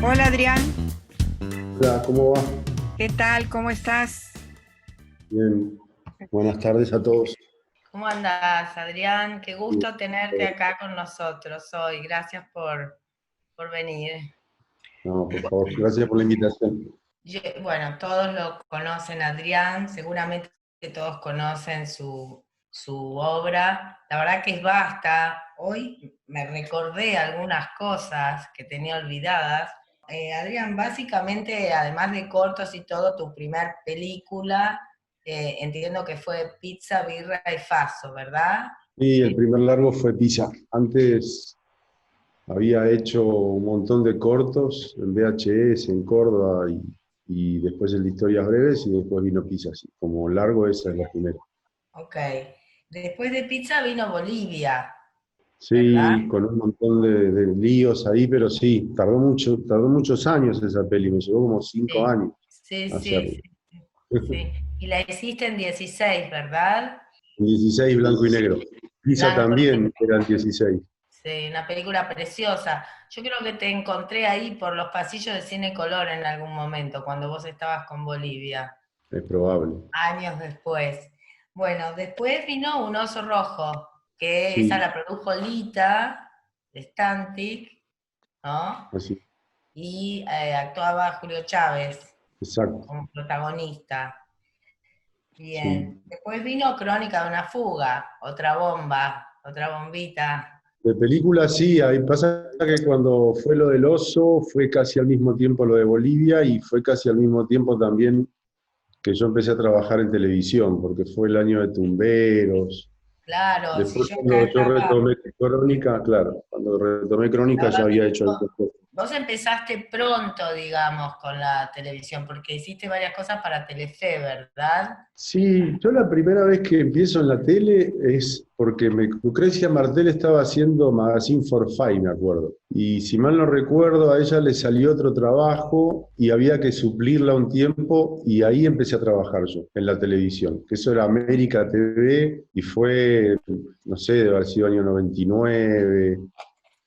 Hola Adrián, Hola, ¿cómo va? ¿qué tal? ¿Cómo estás? Bien, buenas tardes a todos. ¿Cómo andás, Adrián? Qué Bien, gusto tenerte acá con nosotros hoy. Gracias por venir. no, por favor, gracias por la invitación. Bueno, todos lo conocen, Adrián, seguramente que todos conocen su obra. La verdad que es vasta. Hoy me recordé algunas cosas que tenía olvidadas. Adrián, básicamente, además de cortos y todo, tu primer película, entiendo que fue Pizza, Birra y Faso, ¿verdad? Y el primer largo fue Pisa. Antes había hecho un montón de cortos en VHS, en Córdoba, y después el de historias breves, y después vino Pisa. Así como largo, esa es la primera. Ok. Después de Pizza vino Bolivia, ¿verdad? Sí, con un montón de líos ahí, pero sí, tardó muchos años esa peli, me llevó como 5 años Sí, sí, hacerla. sí, sí. Y la hiciste en 16, ¿verdad? 16 blanco y negro. Pisa Blanco y también negro. eran 16. Sí, una película preciosa. Yo creo que te encontré ahí por los pasillos de Cine Color en algún momento, cuando vos estabas con Bolivia, Es probable. años después. Bueno, después vino Un oso rojo, que esa Sí, la produjo Lita, de Stantic, ¿no? así, Y actuaba Julio Chávez exacto. como protagonista. Sí. Bien. Después vino Crónica de una fuga, otra bomba, otra bombita. De película sí, ahí pasa que cuando fue lo del oso, fue casi al mismo tiempo lo de Bolivia y fue casi al mismo tiempo también que yo empecé a trabajar en televisión, porque fue el año de Tumberos. Claro, si Después yo acá cuando yo estaba, retomé Crónica, claro, cuando retomé Crónica estaba ya había hecho viendo, algunas cosas. vos empezaste pronto, digamos, con la televisión, porque hiciste varias cosas para Telefe, ¿verdad? Sí, yo la primera vez que empiezo en la tele es porque Lucrecia Martel estaba haciendo Magazine for Five, me acuerdo. Y si mal no recuerdo, a ella le salió otro trabajo y había que suplirla un tiempo y ahí empecé a trabajar yo, en la televisión. Que eso era América TV y fue, no sé, debe haber sido año 99,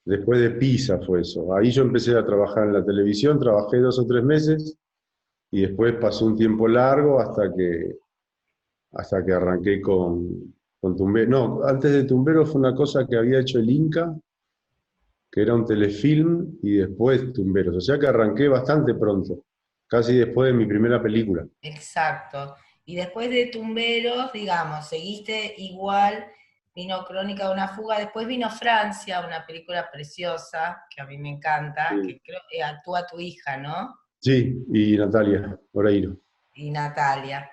después de Pisa fue eso. Ahí yo empecé a trabajar en la televisión, trabajé 2 o 3 meses y después pasó un tiempo largo hasta que arranqué con Tumbero. No, antes de Tumbero fue una cosa que había hecho el Inca, que era un telefilm, y después Tumberos. O sea que arranqué bastante pronto, casi después de mi primera película. Exacto. Y después de Tumberos, digamos, seguiste igual, vino Crónica de una fuga, después vino Francia, una película preciosa, que a mí me encanta, Sí, que creo que actúa tu hija, ¿no? sí, y Natalia Oreiro. Y Natalia.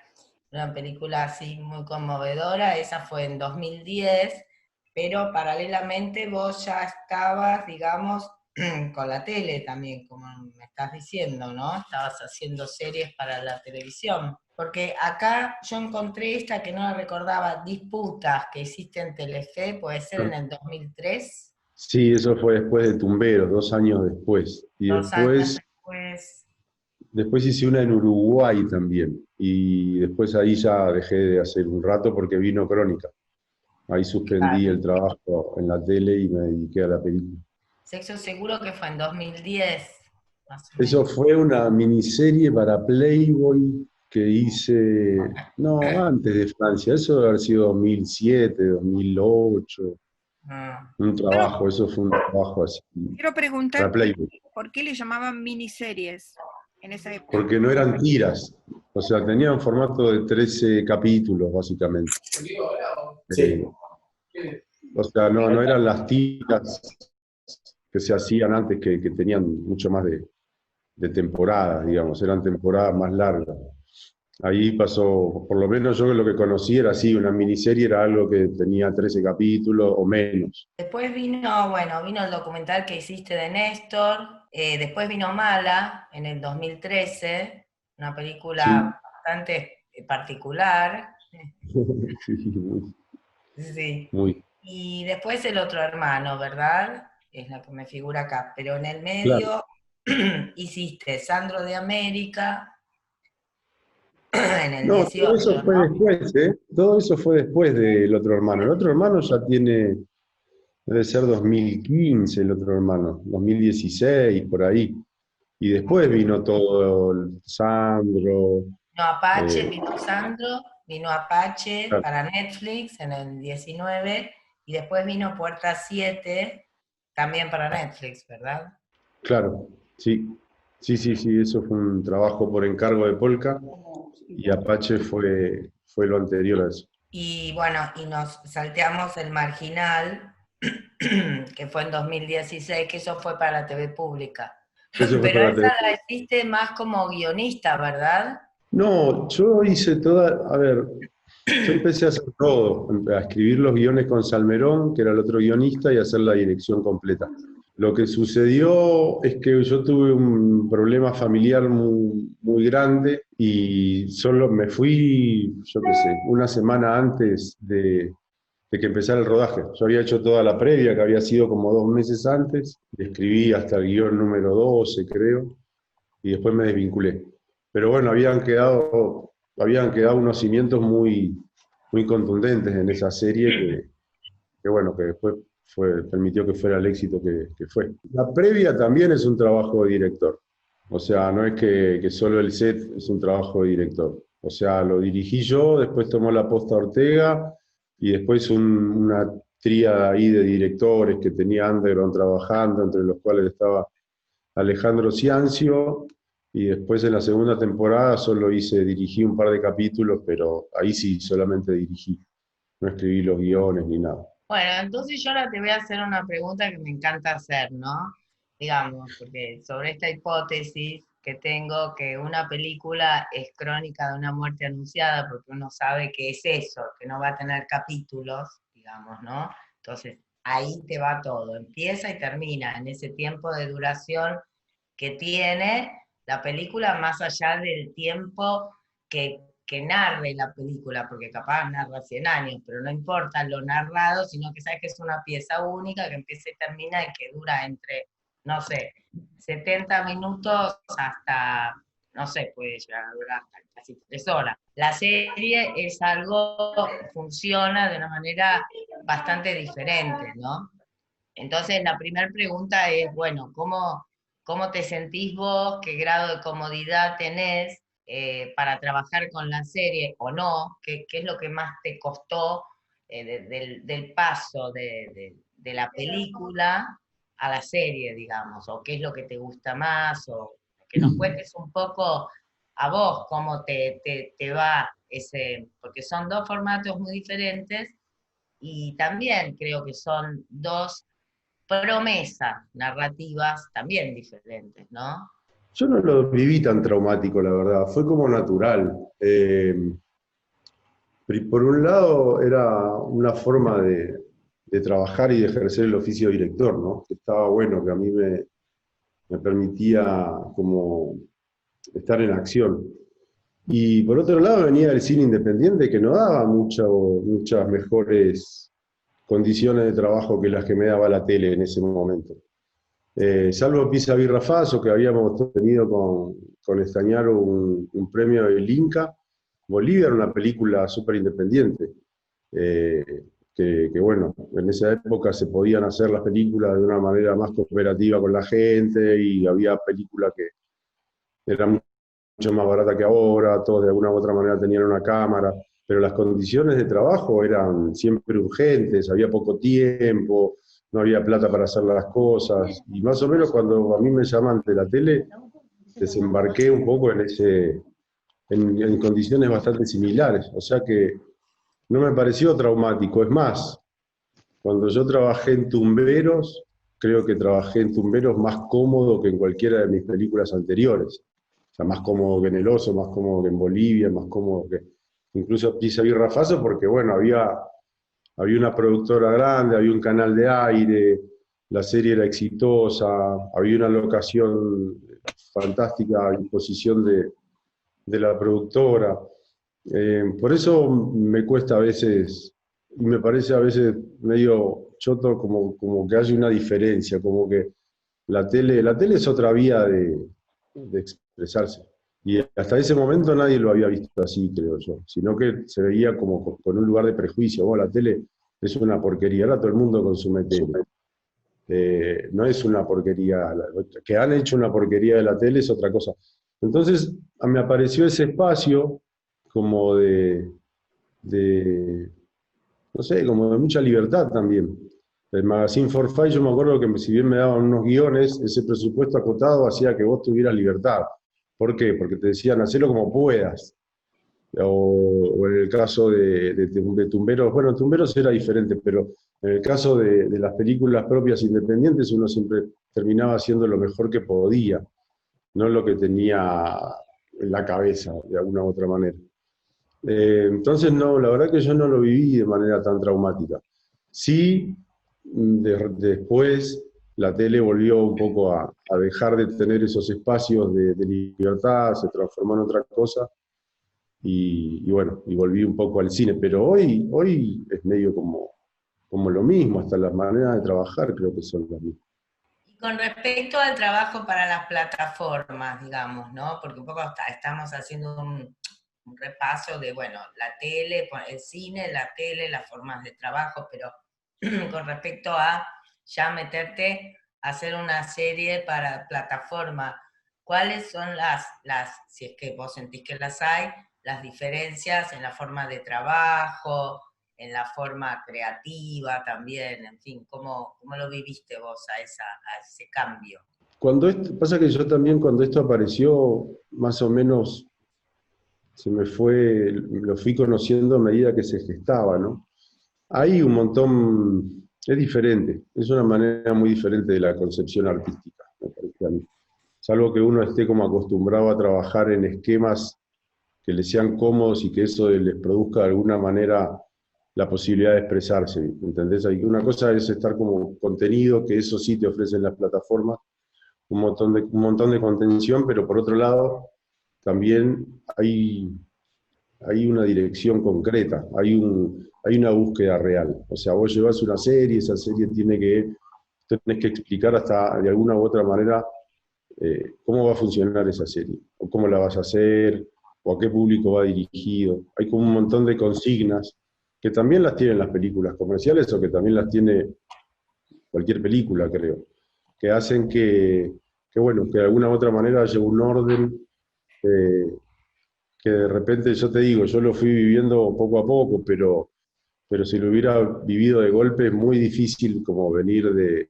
Una película así muy conmovedora, esa fue en 2010, pero paralelamente vos ya estabas, digamos, con la tele también, como me estás diciendo, ¿no? Estabas haciendo series para la televisión. Porque acá yo encontré esta que no la recordaba, Disputas, que hiciste en Telefe, puede ser en el 2003, Sí, eso fue después de Tumberos, 2 años después. Y 2 años después. después hice una en Uruguay también. Y después ahí ya dejé de hacer un rato porque vino Crónica. Ahí suspendí Claro. el trabajo en la tele y me dediqué a la película. Sexo Seguro que fue en 2010, más o Eso menos. fue una miniserie para Playboy que hice, no, antes de Francia, eso debe haber sido 2007, 2008, Ah. un Quiero, trabajo, eso fue un trabajo así, quiero para preguntar Playboy, por qué le llamaban miniseries en esa época. porque no eran tiras, o sea, tenían formato de 13 capítulos, básicamente. Sí. O sea, no eran las tiras que se hacían antes, que tenían mucho más de temporadas, digamos, eran temporadas más largas. Ahí pasó, por lo menos yo lo que conocí era así, una miniserie era algo que tenía 13 capítulos o menos. Después vino, bueno, vino el documental que hiciste de Néstor, después vino Mala en el 2013, una Sí, película bastante particular, sí, muy, sí. muy Y después El otro hermano, ¿verdad? Es la que me figura acá, pero en el claro. medio hiciste Sandro de América en el No, todo 18, eso fue ¿no? después, ¿eh? Todo eso fue después del otro hermano. El otro hermano ya tiene, debe ser 2015, el otro hermano, 2016, por ahí. Y después vino todo el Sandro. Vino Apache, eh, vino Sandro, vino Apache claro, para Netflix en el 19 y después vino Puerta 7 también para Netflix, ¿verdad? claro, sí. Sí, sí, sí, eso fue un trabajo por encargo de Polka y Apache fue lo anterior a eso. Y bueno, y nos salteamos el Marginal, que fue en 2016, que eso fue para la TV pública. Eso fue Pero para la esa televisión. la hiciste más como guionista, ¿verdad? No, yo hice toda, a ver, yo empecé a hacer todo, a escribir los guiones con Salmerón, que era el otro guionista, y a hacer la dirección completa. Lo que sucedió es que yo tuve un problema familiar muy grande y solo me fui, yo qué sé, una semana antes de que empezara el rodaje. Yo había hecho toda la previa, que había sido como 2 meses antes, y escribí hasta el guión número 12, creo, y después me desvinculé. Pero bueno, habían quedado unos cimientos muy contundentes en esa serie que bueno, que después permitió que fuera el éxito que fue. La previa también es un trabajo de director. O sea, no es que solo el set es un trabajo de director. O sea, lo dirigí yo, después tomó la posta Ortega y después una tríada ahí de directores que tenía Underground trabajando, entre los cuales estaba Alejandro Ciancio, y después en la segunda temporada dirigí un par de capítulos, pero ahí sí solamente dirigí, no escribí los guiones ni nada. Bueno, entonces yo ahora te voy a hacer una pregunta que me encanta hacer, ¿no? Digamos, porque sobre esta hipótesis que tengo, que una película es crónica de una muerte anunciada, porque uno sabe que es eso, que no va a tener capítulos, digamos, ¿no? Entonces, ahí te va todo, empieza y termina en ese tiempo de duración que tiene la película, más allá del tiempo que narre la película, porque capaz narra 100 años, pero no importa lo narrado, sino que sabes que es una pieza única que empieza y termina y que dura entre, no sé, 70 minutos hasta, no sé, puede llegar a durar hasta casi 3 horas. La serie es algo, funciona de una manera bastante diferente, ¿no? Entonces, la primera pregunta es, bueno, ¿cómo te sentís vos? ¿Qué grado de comodidad tenés para trabajar con la serie o no? ¿Qué es lo que más te costó del paso de la película a la serie, digamos? ¿O qué es lo que te gusta más? O que nos cuentes un poco a vos cómo te va ese, porque son dos formatos muy diferentes y también creo que son dos promesas narrativas también diferentes, ¿no? Yo no lo viví tan traumático, la verdad, fue como natural. Por un lado, era una forma de trabajar y de ejercer el oficio de director, ¿no? Que estaba bueno, que a mí me permitía como estar en acción. Y por otro lado venía el cine independiente que no daba muchas mejores condiciones de trabajo que las que me daba la tele en ese momento. Salvo Pisa Birra Faso, que habíamos tenido con Estañaro un premio del Inca, Bolivia era una película súper independiente. eh, que bueno, en esa época se podían hacer las películas de una manera más cooperativa con la gente y había películas que eran mucho más barata que ahora, todos de alguna u otra manera tenían una cámara, pero las condiciones de trabajo eran siempre urgentes, había poco tiempo, no había plata para hacer las cosas, y más o menos cuando a mí me llaman de la tele, desembarqué un poco en condiciones bastante similares, o sea que no me pareció traumático, es más, cuando yo trabajé en Tumberos, creo que trabajé en Tumberos más cómodo que en cualquiera de mis películas anteriores. O sea, más cómodo que en El Oso, más cómodo que en Bolivia, más cómodo que incluso Pisa Birra Faso, porque bueno, había una productora grande, había un canal de aire, la serie era exitosa, había una locación fantástica a disposición de la productora. Por eso me cuesta a veces, y me parece a veces medio choto como que hay una diferencia, como que la tele es otra vía de expresarse. Y hasta ese momento nadie lo había visto así, creo yo, sino que se veía como con un lugar de prejuicio. Oh, la tele es una porquería, ahora todo el mundo consume tele. No es una porquería. Que han hecho una porquería de la tele es otra cosa. Entonces, me apareció ese espacio como de, no sé, como de mucha libertad también. El Magazine for Five, yo me acuerdo que si bien me daban unos guiones, ese presupuesto acotado hacía que vos tuvieras libertad. ¿Por qué? Porque te decían, hacelo como puedas. O en el caso de Tumberos, bueno, Tumberos era diferente, pero en el caso de las películas propias independientes, uno siempre terminaba haciendo lo mejor que podía, no lo que tenía en la cabeza, de alguna u otra manera. Entonces, no, la verdad que yo no lo viví de manera tan traumática. Sí, después la tele volvió un poco a dejar de tener esos espacios de libertad, se transformó en otra cosa, y bueno, y volví un poco al cine, pero hoy es medio como lo mismo, hasta las maneras de trabajar creo que son las mismas. Y con respecto al trabajo para las plataformas, digamos, ¿no? Porque un poco estamos haciendo un repaso de, bueno, la tele, el cine, la tele, las formas de trabajo, pero con respecto a ya meterte a hacer una serie para plataforma, ¿cuáles son si es que vos sentís que las hay, las diferencias en la forma de trabajo, en la forma creativa también, en fin, cómo lo viviste vos a ese cambio? Pasa que yo también cuando esto apareció, más o menos lo fui conociendo a medida que se gestaba, ¿no? Hay un montón, es diferente, es una manera muy diferente de la concepción artística, me parece a mí. Salvo que uno esté como acostumbrado a trabajar en esquemas que les sean cómodos y que eso les produzca de alguna manera la posibilidad de expresarse, ¿entendés? Una cosa es estar como contenido, que eso sí te ofrecen las plataformas, un montón de contención, pero por otro lado, también hay una dirección concreta, hay una búsqueda real. O sea, vos llevas una serie, esa serie tenés que explicar hasta de alguna u otra manera cómo va a funcionar esa serie, o cómo la vas a hacer, o a qué público va dirigido. Hay como un montón de consignas que también las tienen las películas comerciales o que también las tiene cualquier película, creo, que hacen bueno, que de alguna u otra manera haya un orden eh, que de repente, yo te digo, yo lo fui viviendo poco a poco, pero si lo hubiera vivido de golpe es muy difícil como venir del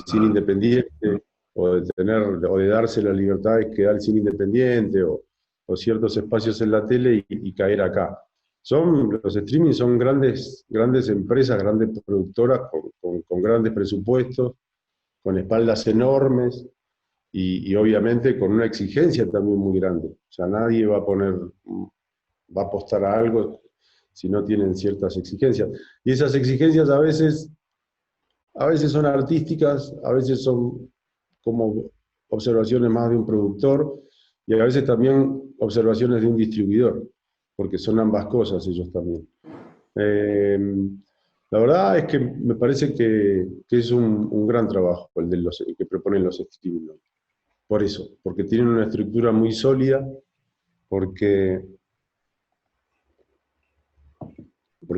cine independiente o de darse las libertades que da el cine independiente o ciertos espacios en la tele y caer acá. Los streaming son grandes empresas, grandes productoras con grandes presupuestos, con espaldas enormes y obviamente con una exigencia también muy grande. O sea, nadie va a apostar a algo si no tienen ciertas exigencias. Y esas exigencias a veces son artísticas, a veces son como observaciones más de un productor y a veces también observaciones de un distribuidor, porque son ambas cosas ellos también. Eh, la verdad es que me parece que es un gran trabajo el que proponen los streaming, ¿no? Por eso, porque tienen una estructura muy sólida, porque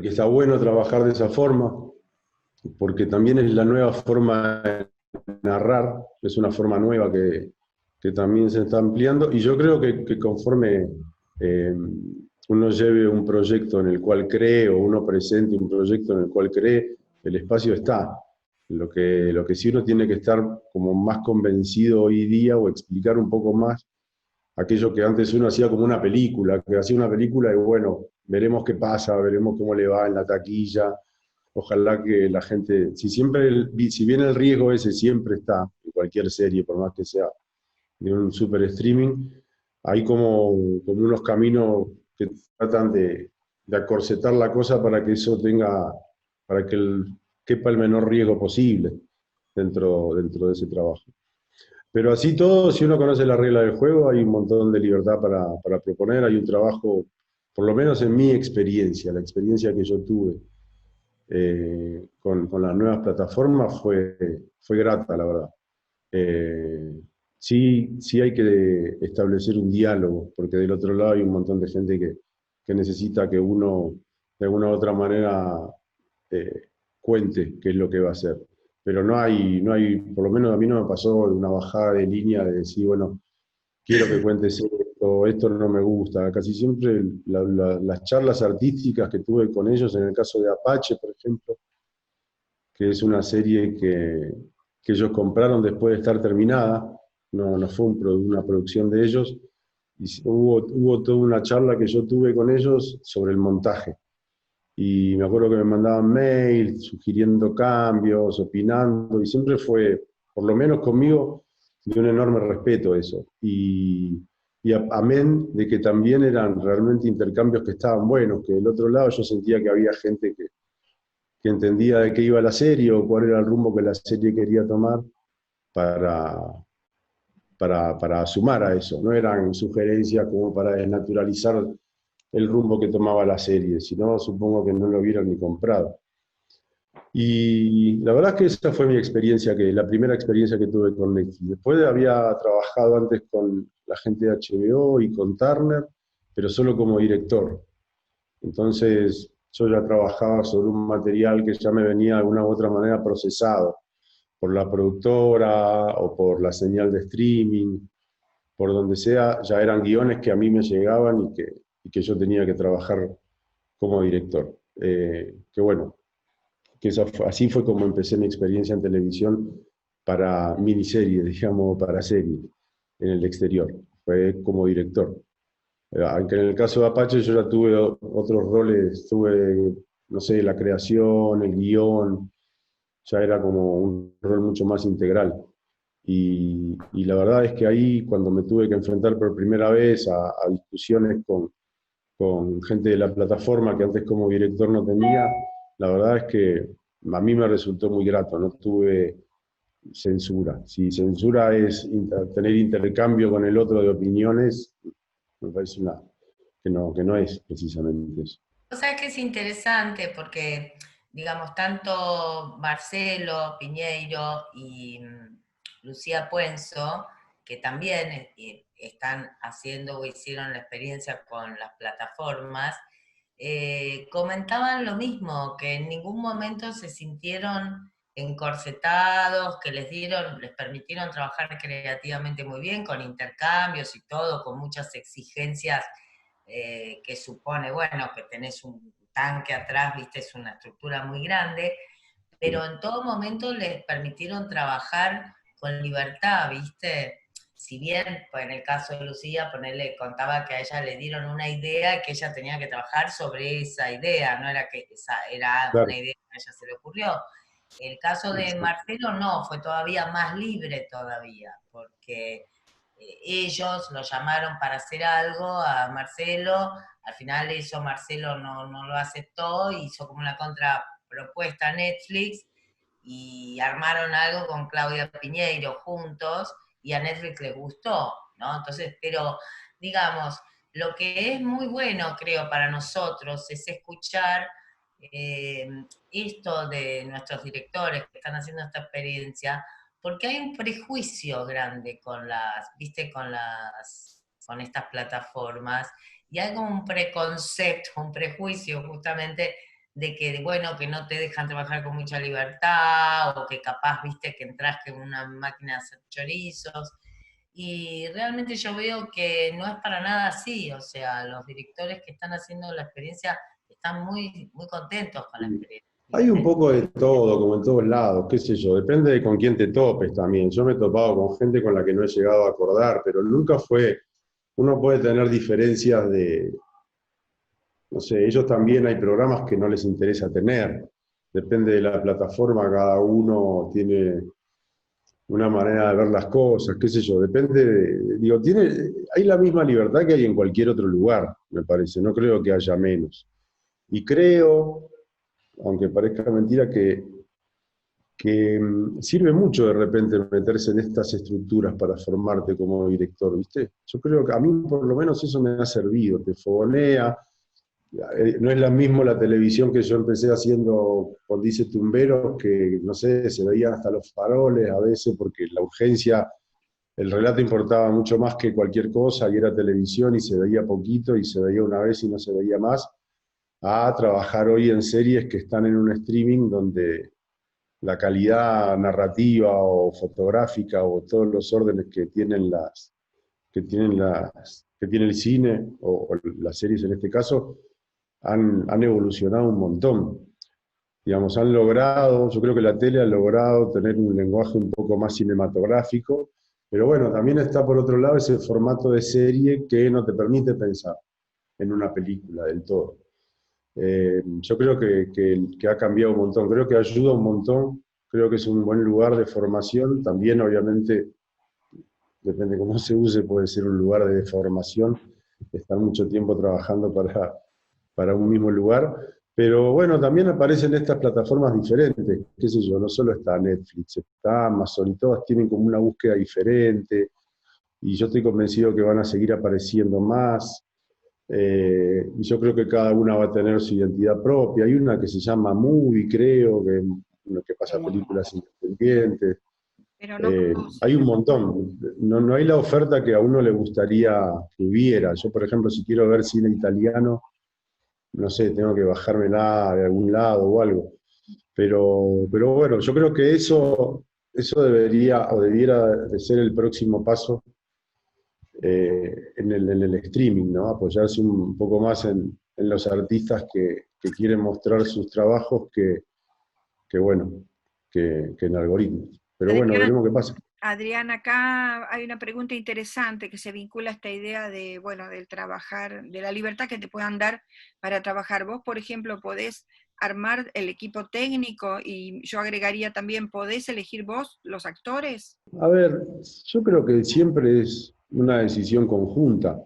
está bueno trabajar de esa forma, porque también es la nueva forma de narrar, es una forma nueva que también se está ampliando, y yo creo que conforme eh, uno lleve un proyecto en el cual cree, o uno presente un proyecto en el cual cree, el espacio está. Lo que sí uno tiene que estar como más convencido hoy día, o explicar un poco más aquello que antes uno hacía como una película, que hacía una película y bueno, veremos qué pasa, veremos cómo le va en la taquilla, ojalá que la gente, si bien el riesgo ese siempre está en cualquier serie, por más que sea de un super streaming, hay como unos caminos que tratan de acorsetar la cosa para que eso para que quepa el menor riesgo posible dentro de ese trabajo. Pero así todo, si uno conoce la regla del juego, hay un montón de libertad para proponer, hay un trabajo, por lo menos en mi experiencia, la experiencia que yo tuve con las nuevas plataformas fue grata, la verdad. Sí hay que establecer un diálogo, porque del otro lado hay un montón de gente que necesita que uno, de alguna u otra manera, cuente qué es lo que va a hacer. pero por lo menos a mí no me pasó una bajada de línea de decir, bueno, quiero que cuentes esto no me gusta. Casi siempre las charlas artísticas que tuve con ellos, en el caso de Apache, por ejemplo, que es una serie que ellos compraron después de estar terminada, no fue una producción de ellos, y hubo toda una charla que yo tuve con ellos sobre el montaje. Y me acuerdo que me mandaban mails sugiriendo cambios, opinando, y siempre fue, por lo menos conmigo, de un enorme respeto eso. Y amén de que también eran realmente intercambios que estaban buenos, que del otro lado yo sentía que había gente que entendía de qué iba la serie o cuál era el rumbo que la serie quería tomar para, para sumar a eso. No eran sugerencias como para desnaturalizar el rumbo que tomaba la serie, si no, supongo que no lo hubieran ni comprado. Y la verdad es que esa fue mi experiencia, la primera experiencia que tuve con Netflix. Después había trabajado antes con la gente de HBO y con Turner, pero solo como director. Entonces yo ya trabajaba sobre un material que ya me venía de alguna u otra manera procesado por la productora o por la señal de streaming, por donde sea, ya eran guiones que a mí me llegaban y que yo tenía que trabajar como director. Que bueno, así fue como empecé mi experiencia en televisión para miniseries, digamos, para series en el exterior. Fue como director. Aunque en el caso de Apache yo ya tuve otros roles, tuve, no sé, la creación, el guión, ya era como un rol mucho más integral. Y la verdad es que ahí, cuando me tuve que enfrentar por primera vez a discusiones con gente de la plataforma que antes como director no tenía, la verdad es que a mí me resultó muy grato, no tuve censura. Si censura es tener intercambio con el otro de opiniones, me parece que no es precisamente eso. O sea, que es interesante porque, digamos, tanto Marcelo Piñeiro y Lucía Puenzo, que también están haciendo o hicieron la experiencia con las plataformas, comentaban lo mismo, que en ningún momento se sintieron encorsetados, que les permitieron trabajar creativamente muy bien, con intercambios y todo, con muchas exigencias que supone, bueno, que tenés un tanque atrás, viste, es una estructura muy grande, pero en todo momento les permitieron trabajar con libertad, viste. Si bien, pues en el caso de Lucía, contaba que a ella le dieron una idea que ella tenía que trabajar sobre esa idea, no era que esa era Claro. una idea que a ella se le ocurrió. El caso de Marcelo no, fue todavía más libre todavía, porque ellos lo llamaron para hacer algo a Marcelo, al final eso Marcelo no lo aceptó, hizo como una contrapropuesta a Netflix y armaron algo con Claudia Piñeiro juntos y a Netflix le gustó, ¿no? Entonces, pero digamos, lo que es muy bueno, creo, para nosotros es escuchar eh, esto de nuestros directores que están haciendo esta experiencia, porque hay un prejuicio grande con viste, con estas plataformas, y hay como un preconcepto, un prejuicio justamente de que, bueno, que no te dejan trabajar con mucha libertad, o que capaz, viste, que entras en una máquina de hacer chorizos, y realmente yo veo que no es para nada así, o sea, los directores que están haciendo la experiencia están muy, muy contentos con la experiencia. Hay un ¿Viste? poco de todo, como en todos lados, qué sé yo, depende de con quién te topes también. Yo me he topado con gente con la que no he llegado a acordar, pero nunca fue, uno puede tener diferencias no sé, ellos también hay programas que no les interesa tener, depende de la plataforma, cada uno tiene una manera de ver las cosas, qué sé yo, depende, digo, hay la misma libertad que hay en cualquier otro lugar, me parece, no creo que haya menos. Y creo, aunque parezca mentira, que sirve mucho de repente meterse en estas estructuras para formarte como director, ¿viste? Yo creo que a mí por lo menos eso me ha servido, te fogonea, no es la misma la televisión que yo empecé haciendo con Dice Tumberos, que no sé, se veían hasta los faroles a veces porque la urgencia, el relato importaba mucho más que cualquier cosa y era televisión y se veía poquito y se veía una vez y no se veía más, a trabajar hoy en series que están en un streaming donde la calidad narrativa o fotográfica o todos los órdenes que tienen que tiene el cine o las series en este caso, han evolucionado un montón. Digamos, han logrado, yo creo que la tele ha logrado tener un lenguaje un poco más cinematográfico, pero bueno, también está por otro lado ese formato de serie que no te permite pensar en una película del todo. Yo creo que ha cambiado un montón, creo que ayuda un montón, creo que es un buen lugar de formación, también obviamente, depende cómo se use, puede ser un lugar de formación, estar mucho tiempo trabajando para un mismo lugar, pero bueno, también aparecen estas plataformas diferentes, qué sé yo, no solo está Netflix, está Amazon, y todas tienen como una búsqueda diferente, y yo estoy convencido que van a seguir apareciendo más, y yo creo que cada una va a tener su identidad propia. Hay una que se llama Movie, creo, que pasa películas independientes. Pero no Hay un conozco. montón. No, no hay la oferta que a uno le gustaría que hubiera. Yo, por ejemplo, si quiero ver cine italiano, no sé, tengo que bajármela de algún lado o algo. Pero bueno, yo creo que eso debería o debiera de ser el próximo paso en el streaming, ¿no? Apoyarse un poco más en los artistas que quieren mostrar sus trabajos que bueno, que en algoritmos. Pero bueno, Adrián, veremos qué pasa. Adrián, acá hay una pregunta interesante que se vincula a esta idea de, bueno, del trabajar, de la libertad que te puedan dar para trabajar. Vos, por ejemplo, podés armar el equipo técnico y yo agregaría también, ¿podés elegir vos los actores? A ver, yo creo que siempre es una decisión conjunta.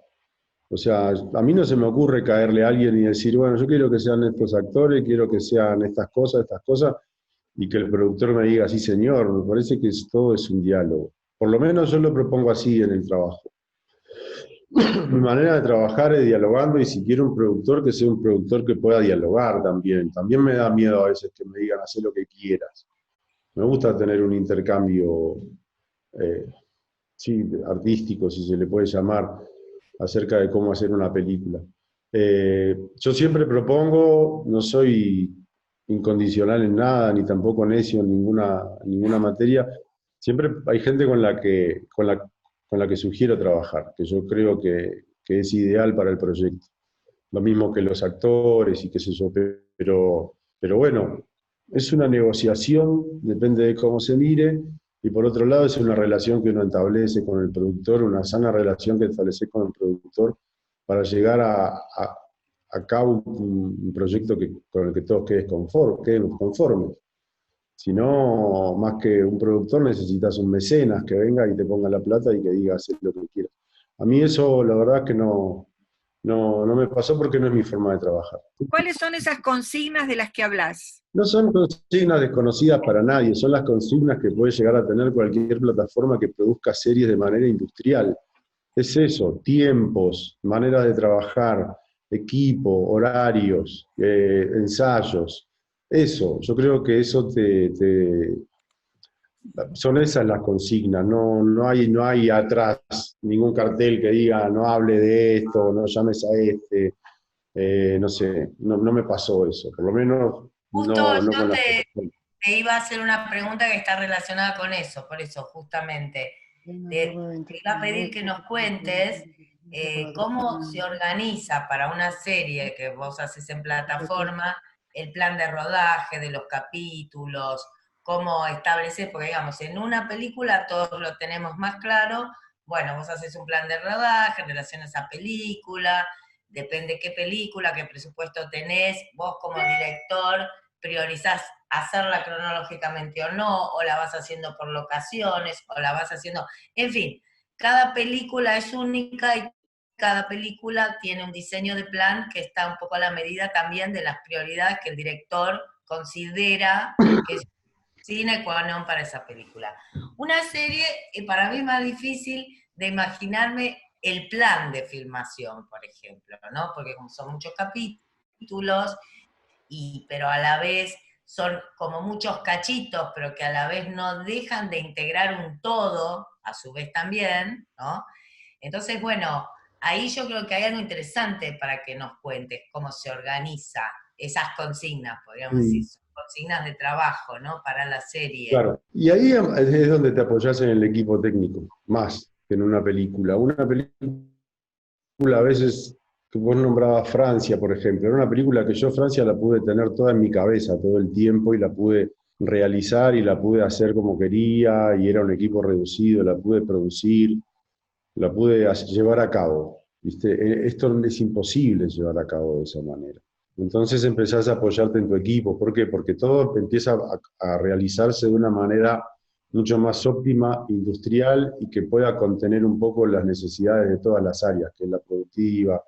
O sea, a mí no se me ocurre caerle a alguien y decir, bueno, yo quiero que sean estos actores, quiero que sean estas cosas, y que el productor me diga, sí, señor. Me parece que todo es un diálogo. Por lo menos yo lo propongo así en el trabajo. Mi manera de trabajar es dialogando, y si quiero un productor, que sea un productor que pueda dialogar también. También me da miedo a veces que me digan, haz lo que quieras. Me gusta tener un intercambio, eh, sí, artístico, si se le puede llamar, acerca de cómo hacer una película. Yo siempre propongo, no soy incondicional en nada, ni tampoco necio en ninguna materia. Siempre hay gente con la que sugiero trabajar, que yo creo que es ideal para el proyecto. Lo mismo que los actores y qué sé yo, pero bueno, es una negociación, depende de cómo se mire, y por otro lado es una relación que uno establece con el productor, una sana relación que establece con el productor para llegar a cabo un proyecto con el que todos queden conformes. Si no, más que un productor, necesitas un mecenas que venga y te ponga la plata y que diga hacer lo que quieras. A mí eso, la verdad es que no me pasó porque no es mi forma de trabajar. ¿Cuáles son esas consignas de las que hablas? No son consignas desconocidas para nadie, son las consignas que puede llegar a tener cualquier plataforma que produzca series de manera industrial. Es eso, tiempos, maneras de trabajar, equipo, horarios, ensayos. Eso, yo creo que eso son esas las consignas, no hay atrás ningún cartel que diga no hable de esto, no llames a este, no sé, no me pasó eso, por lo menos Justo no yo con las plataformas. te iba a hacer una pregunta que está relacionada con eso, por eso, justamente. Te iba a pedir que nos cuentes cómo se organiza para una serie que vos haces en plataforma, el plan de rodaje de los capítulos, cómo estableces, porque digamos, en una película todos lo tenemos más claro, bueno, vos haces un plan de rodaje en relación a esa película, depende qué película, qué presupuesto tenés, vos como director priorizás hacerla cronológicamente o no, o la vas haciendo por locaciones, o la vas haciendo, en fin, cada película es única y cada película tiene un diseño de plan que está un poco a la medida también de las prioridades que el director considera que es sine qua non para esa película. Una serie, para mí es más difícil de imaginarme el plan de filmación, por ejemplo, ¿no? Porque como son muchos capítulos, pero a la vez son como muchos cachitos, pero que a la vez no dejan de integrar un todo, a su vez también, ¿no? Entonces, bueno, ahí yo creo que hay algo interesante para que nos cuentes cómo se organiza esas consignas, podríamos decir. Mm. consignas de trabajo, ¿no? Para la serie. Claro, y ahí es donde te apoyas en el equipo técnico, más que en una película. Una película a veces, que vos nombrabas Francia, por ejemplo, era una película que yo Francia la pude tener toda en mi cabeza todo el tiempo y la pude realizar y la pude hacer como quería y era un equipo reducido, la pude producir, la pude llevar a cabo. ¿Viste? Esto es imposible llevar a cabo de esa manera. Entonces empezás a apoyarte en tu equipo. ¿Por qué? Porque todo empieza a realizarse de una manera mucho más óptima, industrial y que pueda contener un poco las necesidades de todas las áreas, que es la productiva,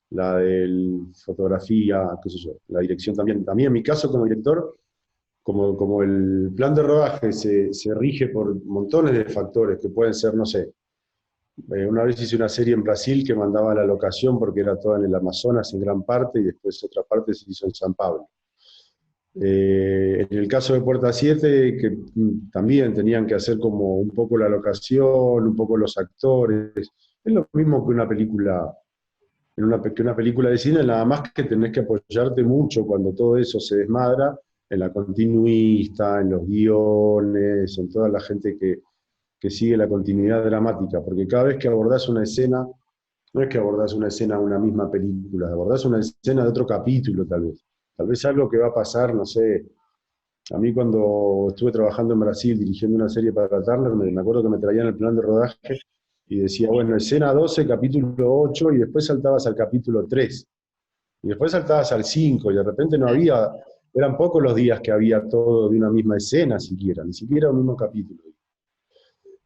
la de fotografía, qué sé yo, la dirección también. También en mi caso como director, como el plan de rodaje se rige por montones de factores que pueden ser, no sé, una vez hice una serie en Brasil que mandaba a la locación porque era toda en el Amazonas en gran parte y después otra parte se hizo en San Pablo. En el caso de Puerta 7, que también tenían que hacer como un poco la locación, un poco los actores. Es lo mismo que una película, que una película de cine, nada más que tenés que apoyarte mucho cuando todo eso se desmadra, en la continuista, en los guiones, en toda la gente que sigue la continuidad dramática, porque cada vez que abordás una escena, no es que abordás una escena de una misma película, abordás una escena de otro capítulo tal vez algo que va a pasar, no sé, a mí cuando estuve trabajando en Brasil dirigiendo una serie para Turner, me acuerdo que me traían el plan de rodaje y decía, bueno, escena 12, capítulo 8, y después saltabas al capítulo 3, y después saltabas al 5, y de repente no había, eran pocos los días que había todo de una misma escena siquiera, ni siquiera un mismo capítulo.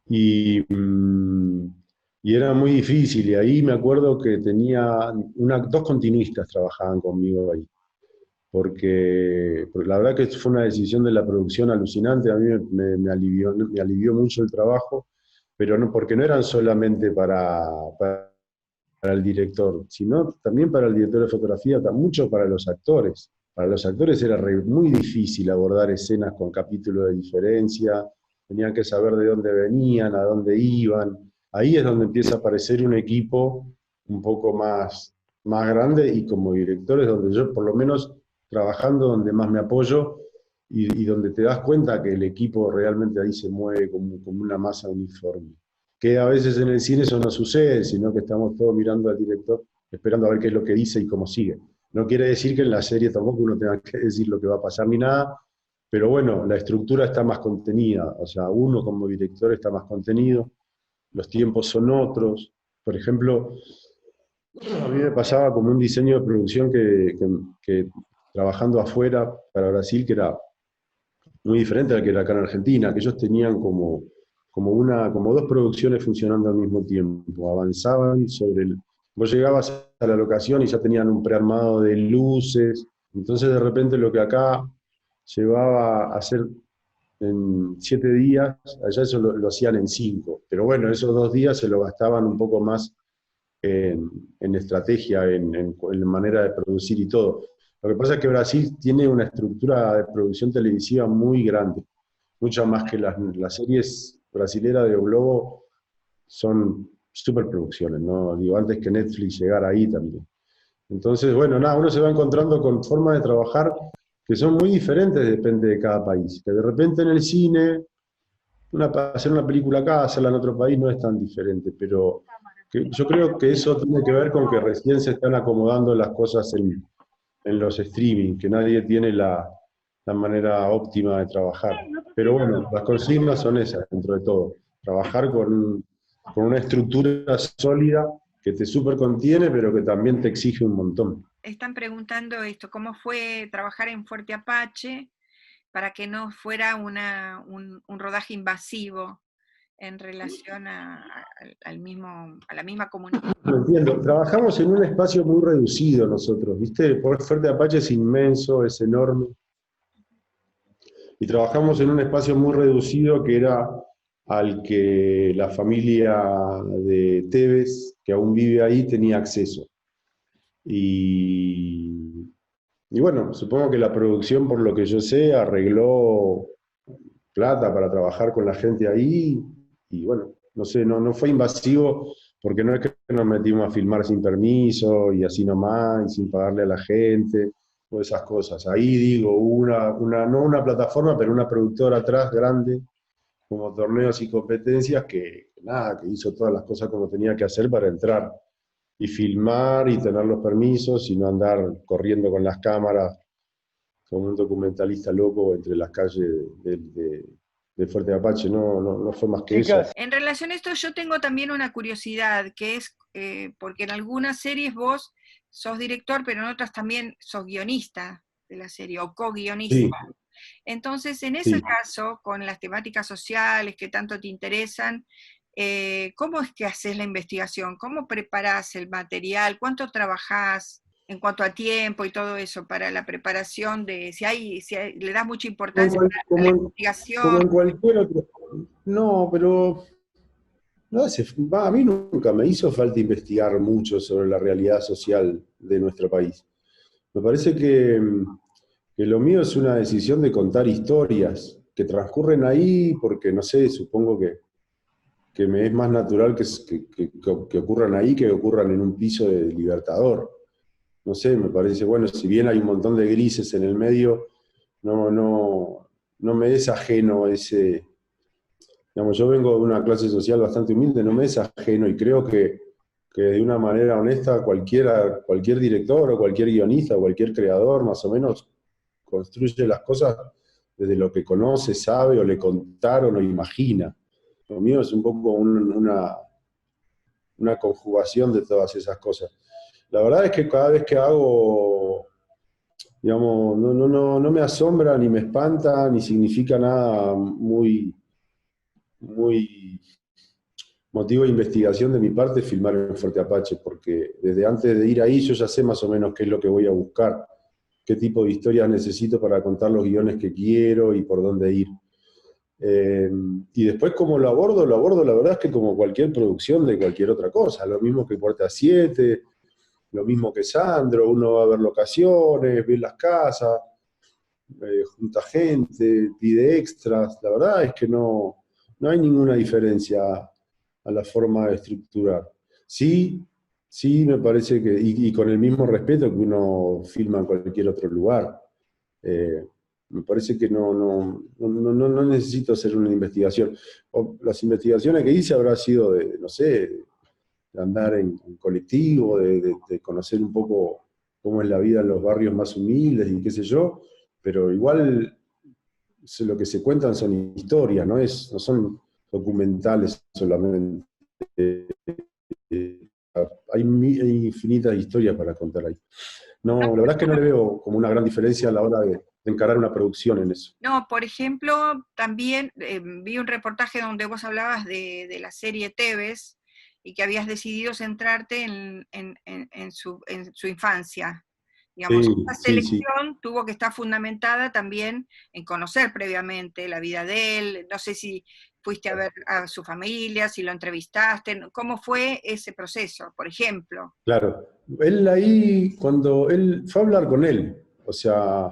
Y, y era muy difícil, y ahí me acuerdo que tenía dos continuistas trabajaban conmigo ahí, porque la verdad que fue una decisión de la producción alucinante, a mí me alivió mucho el trabajo, pero no, porque no eran solamente para el director, sino también para el director de fotografía, mucho para los actores. Para los actores era muy difícil abordar escenas con capítulos de diferencia, tenían que saber de dónde venían, a dónde iban. Ahí es donde empieza a aparecer un equipo un poco más grande y como director es donde yo, por lo menos trabajando, donde más me apoyo y donde te das cuenta que el equipo realmente ahí se mueve como una masa uniforme. Que a veces en el cine eso no sucede, sino que estamos todos mirando al director, esperando a ver qué es lo que dice y cómo sigue. No quiere decir que en la serie tampoco uno tenga que decir lo que va a pasar ni nada, pero bueno, la estructura está más contenida, o sea, uno como director está más contenido, los tiempos son otros. Por ejemplo, a mí me pasaba como un diseño de producción que trabajando afuera para Brasil, que era muy diferente al que era acá en Argentina, que ellos tenían como dos producciones funcionando al mismo tiempo, avanzaban sobre el... Vos llegabas a la locación y ya tenían un prearmado de luces, entonces de repente lo que acá llevaba a hacer en 7 días, allá eso lo hacían en 5, pero bueno, esos 2 días se lo gastaban un poco más en estrategia, en manera de producir y todo. Lo que pasa es que Brasil tiene una estructura de producción televisiva muy grande, mucho más que las series brasileras de Globo son superproducciones, ¿no? Digo, antes que Netflix llegara ahí también. Entonces, bueno, nada, uno se va encontrando con formas de trabajar que son muy diferentes, depende de cada país. Que de repente en el cine, hacer una película acá, hacerla en otro país no es tan diferente, pero yo creo que eso tiene que ver con que recién se están acomodando las cosas en los streaming, que nadie tiene la manera óptima de trabajar. Pero bueno, las consignas son esas, dentro de todo. Trabajar con una estructura sólida que te super contiene, pero que también te exige un montón. Están preguntando esto, ¿cómo fue trabajar en Fuerte Apache para que no fuera un rodaje invasivo en relación a la misma comunidad? No entiendo. Trabajamos en un espacio muy reducido nosotros, ¿viste? Fuerte Apache es inmenso, es enorme. Y trabajamos en un espacio muy reducido que era al que la familia de Tevez, que aún vive ahí, tenía acceso. Y bueno, supongo que la producción, por lo que yo sé, arregló plata para trabajar con la gente ahí. Y bueno, no sé, no fue invasivo, porque no es que nos metimos a filmar sin permiso y así nomás, y sin pagarle a la gente. o esas cosas. Ahí digo, no una plataforma, pero una productora atrás grande, como Torneos y Competencias, que nada, que hizo todas las cosas como tenía que hacer para entrar y filmar y tener los permisos y no andar corriendo con las cámaras como un documentalista loco entre las calles de Fuerte Apache. No fue más que eso. Chicas, En relación a esto, yo tengo también una curiosidad, que es porque en algunas series vos sos director, pero en otras también sos guionista de la serie, o co-guionista. Sí, Entonces, en ese sí. caso, con las temáticas sociales que tanto te interesan, ¿cómo es que haces la investigación? ¿Cómo preparás el material? ¿Cuánto trabajás en cuanto a tiempo y todo eso para la preparación de, le das mucha importancia a la Como investigación? en cualquier otro. No, pero no a mí nunca me hizo falta investigar mucho sobre la realidad social de nuestro país. Me parece que lo mío es una decisión de contar historias que transcurren ahí porque, no sé, supongo que me es más natural que ocurran ahí que ocurran en un piso de Libertador. No sé, me parece, bueno, si bien hay un montón de grises en el medio, no me es ajeno ese. Digamos, yo vengo de una clase social bastante humilde, no me es ajeno y creo que de una manera honesta cualquier director o cualquier guionista o cualquier creador más o menos construye las cosas desde lo que conoce, sabe o le contaron o imagina. Lo mío es un poco una conjugación de todas esas cosas. La verdad es que cada vez que hago, digamos, no me asombra, ni me espanta, ni significa nada muy motivo de investigación de mi parte filmar en Fuerte Apache, porque desde antes de ir ahí yo ya sé más o menos qué es lo que voy a buscar, qué tipo de historias necesito para contar los guiones que quiero y por dónde ir. Y después como lo abordo la verdad es que como cualquier producción de cualquier otra cosa, lo mismo que Puerta 7, lo mismo que Sandro, uno va a ver locaciones, ve las casas, junta gente, pide extras, la verdad es que no hay ninguna diferencia a la forma de estructurar. Sí me parece que, y con el mismo respeto que uno filma en cualquier otro lugar, me parece que no necesito hacer una investigación. Las investigaciones que hice habrá sido de, no sé, de andar en colectivo, de conocer un poco cómo es la vida en los barrios más humildes y qué sé yo, pero igual lo que se cuentan son historias, no son documentales solamente. Hay infinitas historias para contar ahí. No, la verdad es que no le veo como una gran diferencia a la hora de encarar una producción en eso. No, por ejemplo, también vi un reportaje donde vos hablabas de la serie Tevez y que habías decidido centrarte en su infancia. Digamos, Sí, esa sí. selección tuvo que estar fundamentada también en conocer previamente la vida de él. No sé si fuiste a ver a su familia, si lo entrevistaste, ¿cómo fue ese proceso, por ejemplo? Claro. Él ahí, cuando él fue a hablar con él, o sea,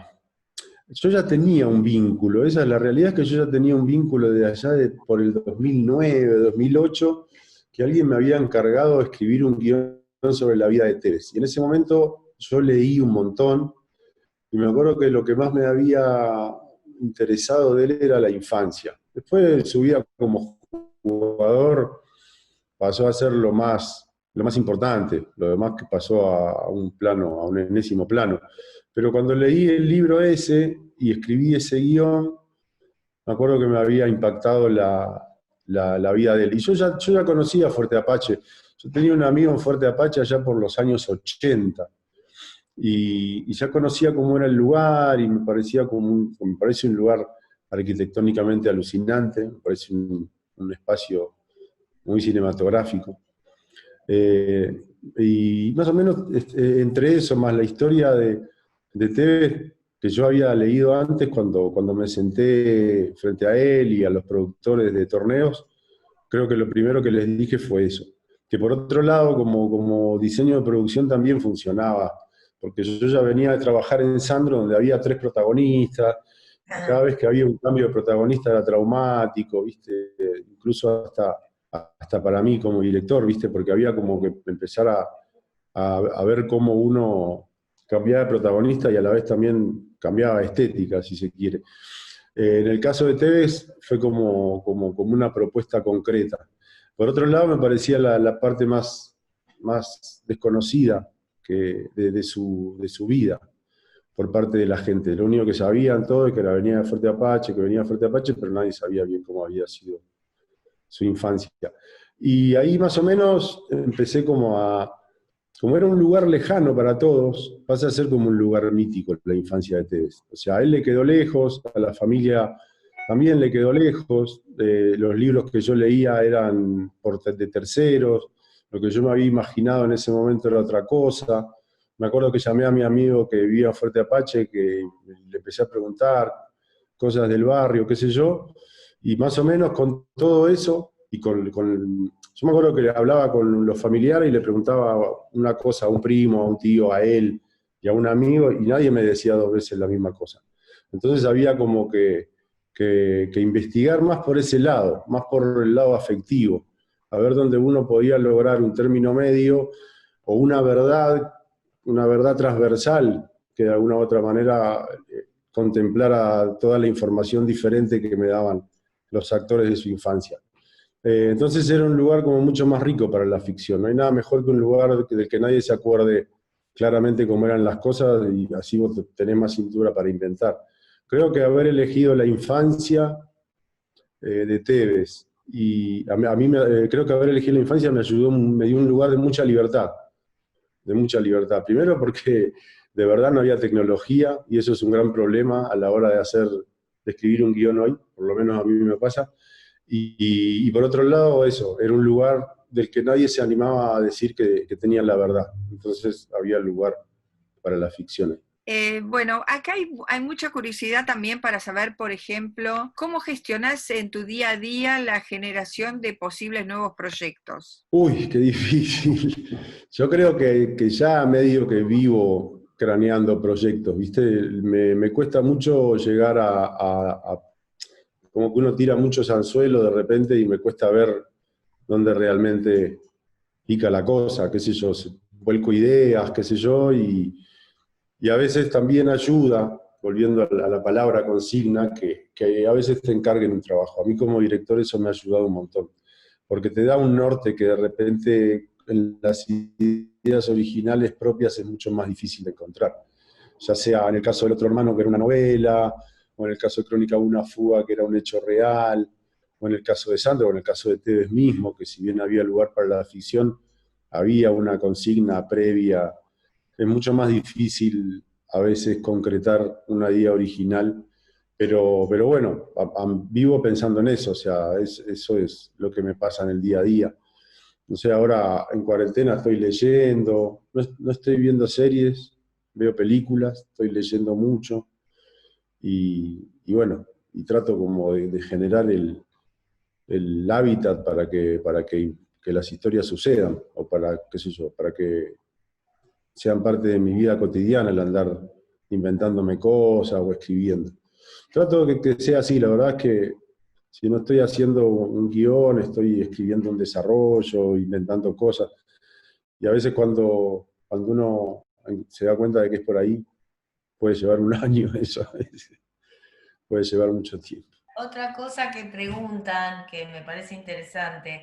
yo ya tenía un vínculo, esa es la realidad, es que yo ya tenía un vínculo de allá por el 2009, 2008, que alguien me había encargado de escribir un guión sobre la vida de Tevez. Y en ese momento yo leí un montón, y me acuerdo que lo que más me había interesado de él era la infancia. Después de su vida como jugador pasó a ser lo más importante, lo demás que pasó a un plano, a un enésimo plano. Pero cuando leí el libro ese y escribí ese guión, me acuerdo que me había impactado la vida de él. Y yo ya conocía Fuerte Apache. Yo tenía un amigo en Fuerte Apache allá por los años 80. Y ya conocía cómo era el lugar y me parece un lugar arquitectónicamente alucinante, me parece un espacio muy cinematográfico. Y más o menos entre eso, más la historia de Tevez, que yo había leído antes cuando me senté frente a él y a los productores de torneos, creo que lo primero que les dije fue eso. Que por otro lado, como diseño de producción también funcionaba, porque yo ya venía de trabajar en Sandro, donde había 3 protagonistas, y cada vez que había un cambio de protagonista era traumático, ¿viste? Incluso hasta para mí como director, ¿viste? Porque había como que empezar a ver cómo uno cambiaba de protagonista y a la vez también cambiaba de estética, si se quiere. En el caso de Tevez fue como una propuesta concreta. Por otro lado, me parecía la parte más desconocida de su vida por parte de la gente. Lo único que sabían todos es que venía de Fuerte Apache, pero nadie sabía bien cómo había sido su infancia. Y ahí más o menos empecé como era un lugar lejano para todos, pasa a ser como un lugar mítico la infancia de Tevez. O sea, a él le quedó lejos, a la familia también le quedó lejos, los libros que yo leía eran de terceros, lo que yo me había imaginado en ese momento era otra cosa. Me acuerdo que llamé a mi amigo que vivía en Fuerte Apache, que le empecé a preguntar cosas del barrio, qué sé yo, y más o menos con todo eso, y yo me acuerdo que hablaba con los familiares y le preguntaba una cosa a un primo, a un tío, a él y a un amigo, y nadie me decía dos veces la misma cosa. Entonces había como que investigar más por ese lado, más por el lado afectivo, a ver dónde uno podía lograr un término medio o una verdad transversal que de alguna u otra manera contemplara toda la información diferente que me daban los actores de su infancia. Entonces era un lugar como mucho más rico para la ficción. No hay nada mejor que un lugar del que nadie se acuerde claramente cómo eran las cosas y así vos tenés más cintura para inventar. Creo que haber elegido la infancia de Tevez y creo que haber elegido la infancia me dio un lugar de mucha libertad. De mucha libertad. Primero porque de verdad no había tecnología y eso es un gran problema a la hora de escribir un guión hoy, por lo menos a mí me pasa. Y por otro lado, eso, era un lugar del que nadie se animaba a decir que tenía la verdad. Entonces había lugar para la ficción. Bueno, acá hay mucha curiosidad también para saber, por ejemplo, cómo gestionas en tu día a día la generación de posibles nuevos proyectos. Uy, qué difícil. Yo creo que ya medio que vivo craneando proyectos, ¿viste? Me cuesta mucho llegar como que uno tira muchos anzuelos de repente y me cuesta ver dónde realmente pica la cosa, qué sé yo, vuelco ideas, qué sé yo, y a veces también ayuda, volviendo a la palabra consigna, que a veces te encarguen un trabajo. A mí como director eso me ha ayudado un montón, porque te da un norte que de repente en las ideas originales propias es mucho más difícil de encontrar. Ya sea en el caso del Otro Hermano, que era una novela, o en el caso de Crónica de una fuga, que era un hecho real, o en el caso de Sandro, o en el caso de Tevez mismo, que si bien había lugar para la ficción, había una consigna previa. Es mucho más difícil a veces concretar una idea original, pero bueno, vivo pensando en eso, o sea, eso es lo que me pasa en el día a día. No sé, ahora en cuarentena estoy leyendo, no estoy viendo series, veo películas, estoy leyendo mucho y bueno, y trato como de generar el hábitat para que las historias sucedan, o para, qué sé yo, para que sean parte de mi vida cotidiana, el andar inventándome cosas o escribiendo. Trato de que sea así, la verdad es que si no estoy haciendo un guión, estoy escribiendo un desarrollo, inventando cosas. Y a veces cuando uno se da cuenta de que es por ahí, puede llevar un año eso, puede llevar mucho tiempo. Otra cosa que preguntan, que me parece interesante,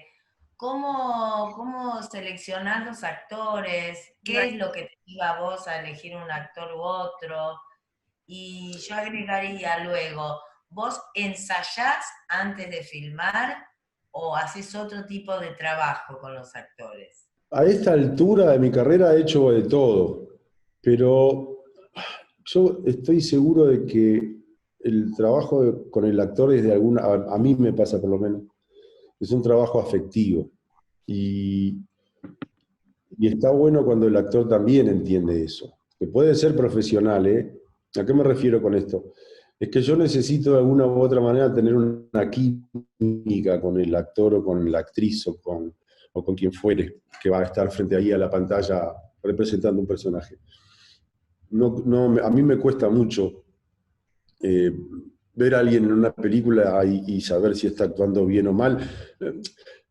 ¿cómo seleccionás los actores? ¿Qué es lo que te lleva a vos a elegir un actor u otro? Y yo agregaría luego, ¿vos ensayás antes de filmar o haces otro tipo de trabajo con los actores? A esta altura de mi carrera he hecho de todo, pero yo estoy seguro de que el trabajo con el actor es a mí me pasa por lo menos, es un trabajo afectivo. Y, y está bueno cuando el actor también entiende eso, que puede ser profesional, ¿eh? ¿A qué me refiero con esto? Es que yo necesito de alguna u otra manera tener una química con el actor o con la actriz o con quien fuere que va a estar frente ahí a la pantalla representando un personaje. A mí me cuesta mucho ver a alguien en una película y saber si está actuando bien o mal.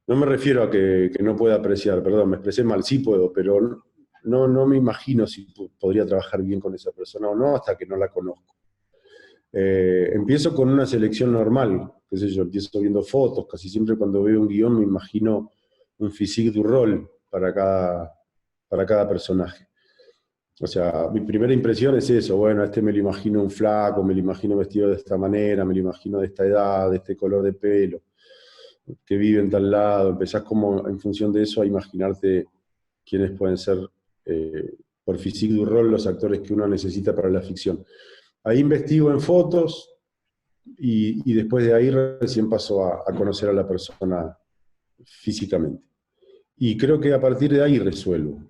No me refiero a que no pueda apreciar, perdón, me expresé mal, sí puedo, pero no me imagino si podría trabajar bien con esa persona o no hasta que no la conozco. Empiezo con una selección normal, qué sé yo, empiezo viendo fotos, casi siempre cuando veo un guión me imagino un physique du rol para cada personaje. O sea, mi primera impresión es eso, bueno, a este me lo imagino un flaco, me lo imagino vestido de esta manera, me lo imagino de esta edad, de este color de pelo, que vive en tal lado, empezás como en función de eso a imaginarte quiénes pueden ser, por physique du rol, los actores que uno necesita para la ficción. Ahí investigo en fotos y después de ahí recién paso a conocer a la persona físicamente. Y creo que a partir de ahí resuelvo.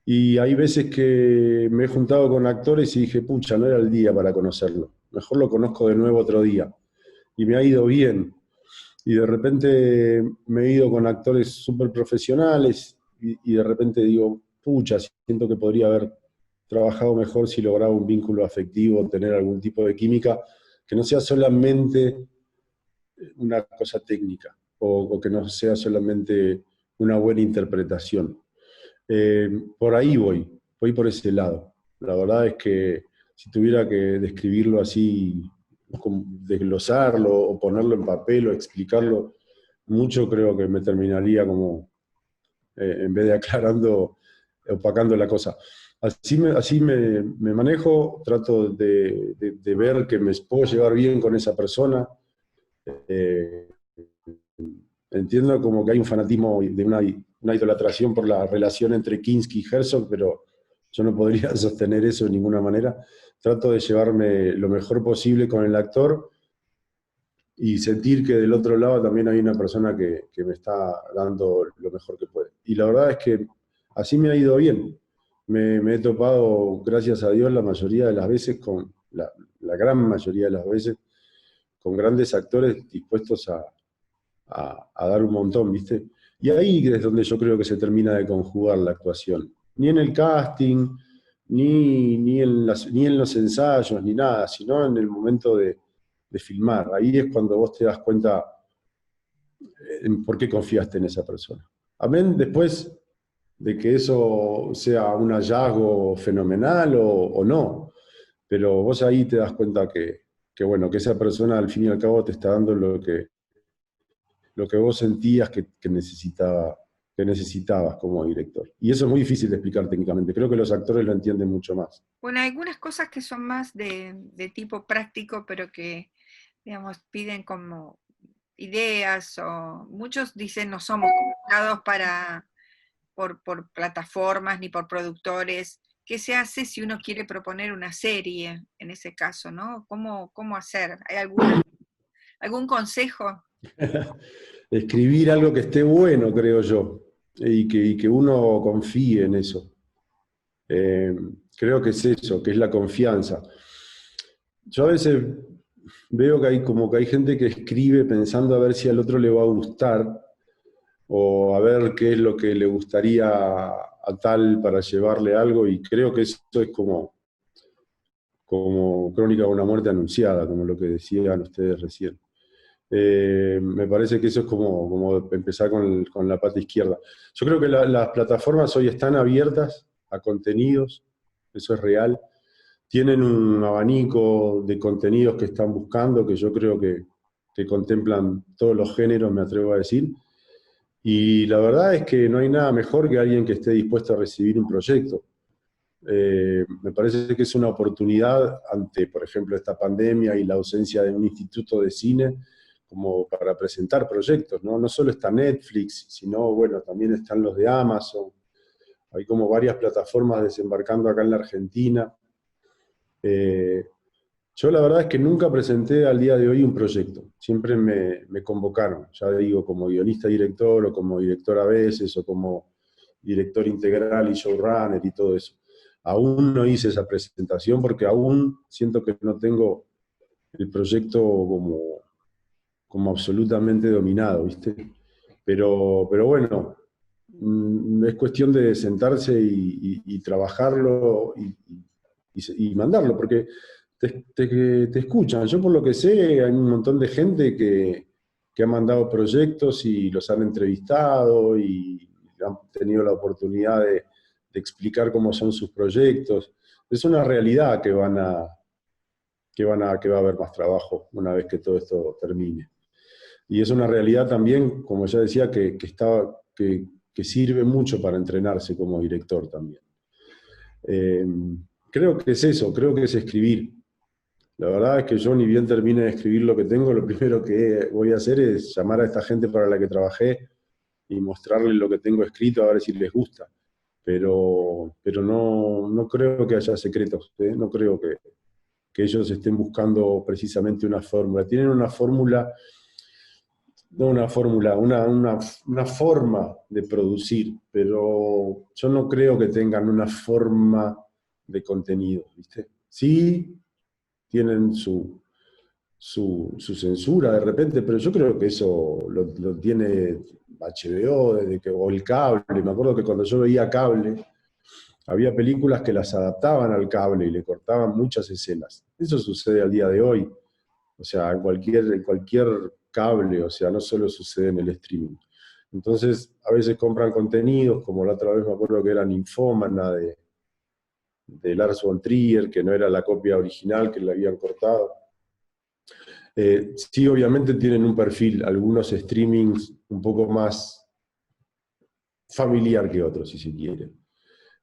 Y hay veces que me he juntado con actores y dije, pucha, no era el día para conocerlo. Mejor lo conozco de nuevo otro día. Y me ha ido bien. Y de repente me he ido con actores súper profesionales y de repente digo, pucha, siento que podría haber trabajado mejor si lograba un vínculo afectivo, tener algún tipo de química, que no sea solamente una cosa técnica o que no sea solamente una buena interpretación. Por ahí voy por ese lado. La verdad es que si tuviera que describirlo así, desglosarlo o ponerlo en papel o explicarlo mucho, creo que me terminaría como, en vez de aclarando, opacando la cosa. Así me manejo, trato de ver que me puedo llevar bien con esa persona. Eh, Entiendo como que hay un fanatismo de una idolatración por la relación entre Kinski y Herzog, pero yo no podría sostener eso de ninguna manera. Trato de llevarme lo mejor posible con el actor y sentir que del otro lado también hay una persona que me está dando lo mejor que puede. Y la verdad es que así me ha ido bien. Me he topado, gracias a Dios, la mayoría de las veces, la gran mayoría de las veces, con grandes actores dispuestos a dar un montón, ¿viste? Y ahí es donde yo creo que se termina de conjugar la actuación. Ni en el casting, ni en los ensayos, ni nada, sino en el momento de filmar. Ahí es cuando vos te das cuenta en por qué confiaste en esa persona. Amén, después de que eso sea un hallazgo fenomenal o no, pero vos ahí te das cuenta bueno, que esa persona al fin y al cabo te está dando lo que vos sentías que necesitabas como director. Y eso es muy difícil de explicar técnicamente. Creo que los actores lo entienden mucho más. Bueno, hay algunas cosas que son más de tipo práctico, pero que, digamos, piden como ideas o muchos dicen no somos contratados por plataformas ni por productores. ¿Qué se hace si uno quiere proponer una serie en ese caso, no? ¿Cómo hacer? ¿Hay algún consejo? Escribir algo que esté bueno, creo yo, y que uno confíe en eso. Creo que es eso, que es la confianza. Yo a veces veo que hay gente que escribe pensando a ver si al otro le va a gustar o a ver qué es lo que le gustaría a tal para llevarle algo, y creo que eso es como crónica de una muerte anunciada, como lo que decían ustedes recién. Me parece que eso es como empezar con la pata izquierda. Yo creo que las plataformas hoy están abiertas a contenidos, eso es real. Tienen un abanico de contenidos que están buscando, que yo creo que contemplan todos los géneros, me atrevo a decir. Y la verdad es que no hay nada mejor que alguien que esté dispuesto a recibir un proyecto. Me parece que es una oportunidad ante, por ejemplo, esta pandemia y la ausencia de un instituto de cine, como para presentar proyectos, ¿no? No solo está Netflix, sino, bueno, también están los de Amazon. Hay como varias plataformas desembarcando acá en la Argentina. Yo la verdad es que nunca presenté al día de hoy un proyecto. Siempre me convocaron, ya digo, como guionista director o como director a veces o como director integral y showrunner y todo eso. Aún no hice esa presentación porque aún siento que no tengo el proyecto como absolutamente dominado, ¿viste? Pero bueno, es cuestión de sentarse y trabajarlo y mandarlo, porque te escuchan. Yo por lo que sé, hay un montón de gente que ha mandado proyectos y los han entrevistado y han tenido la oportunidad explicar cómo son sus proyectos. Es una realidad que va a haber más trabajo una vez que todo esto termine. Y es una realidad también, como ya decía, que sirve mucho para entrenarse como director también. Creo que es eso, creo que es escribir. La verdad es que yo ni bien termine de escribir lo que tengo, lo primero que voy a hacer es llamar a esta gente para la que trabajé y mostrarles lo que tengo escrito a ver si les gusta. Pero no creo que haya secretos, ¿eh? No creo que ellos estén buscando precisamente una fórmula. Tienen una fórmula, no una fórmula, una forma de producir, pero yo no creo que tengan una forma de contenido, ¿viste? Sí, tienen su censura de repente, pero yo creo que eso lo tiene HBO, o el cable. Me acuerdo que cuando yo veía cable, había películas que las adaptaban al cable y le cortaban muchas escenas. Eso sucede al día de hoy, o sea, en cualquier cable, o sea, no solo sucede en el streaming. Entonces, a veces compran contenidos, como la otra vez me acuerdo que era Ninfómana de Lars von Trier, que no era la copia original, que le habían cortado. Sí, obviamente tienen un perfil, algunos streamings un poco más familiar que otros, si se quiere.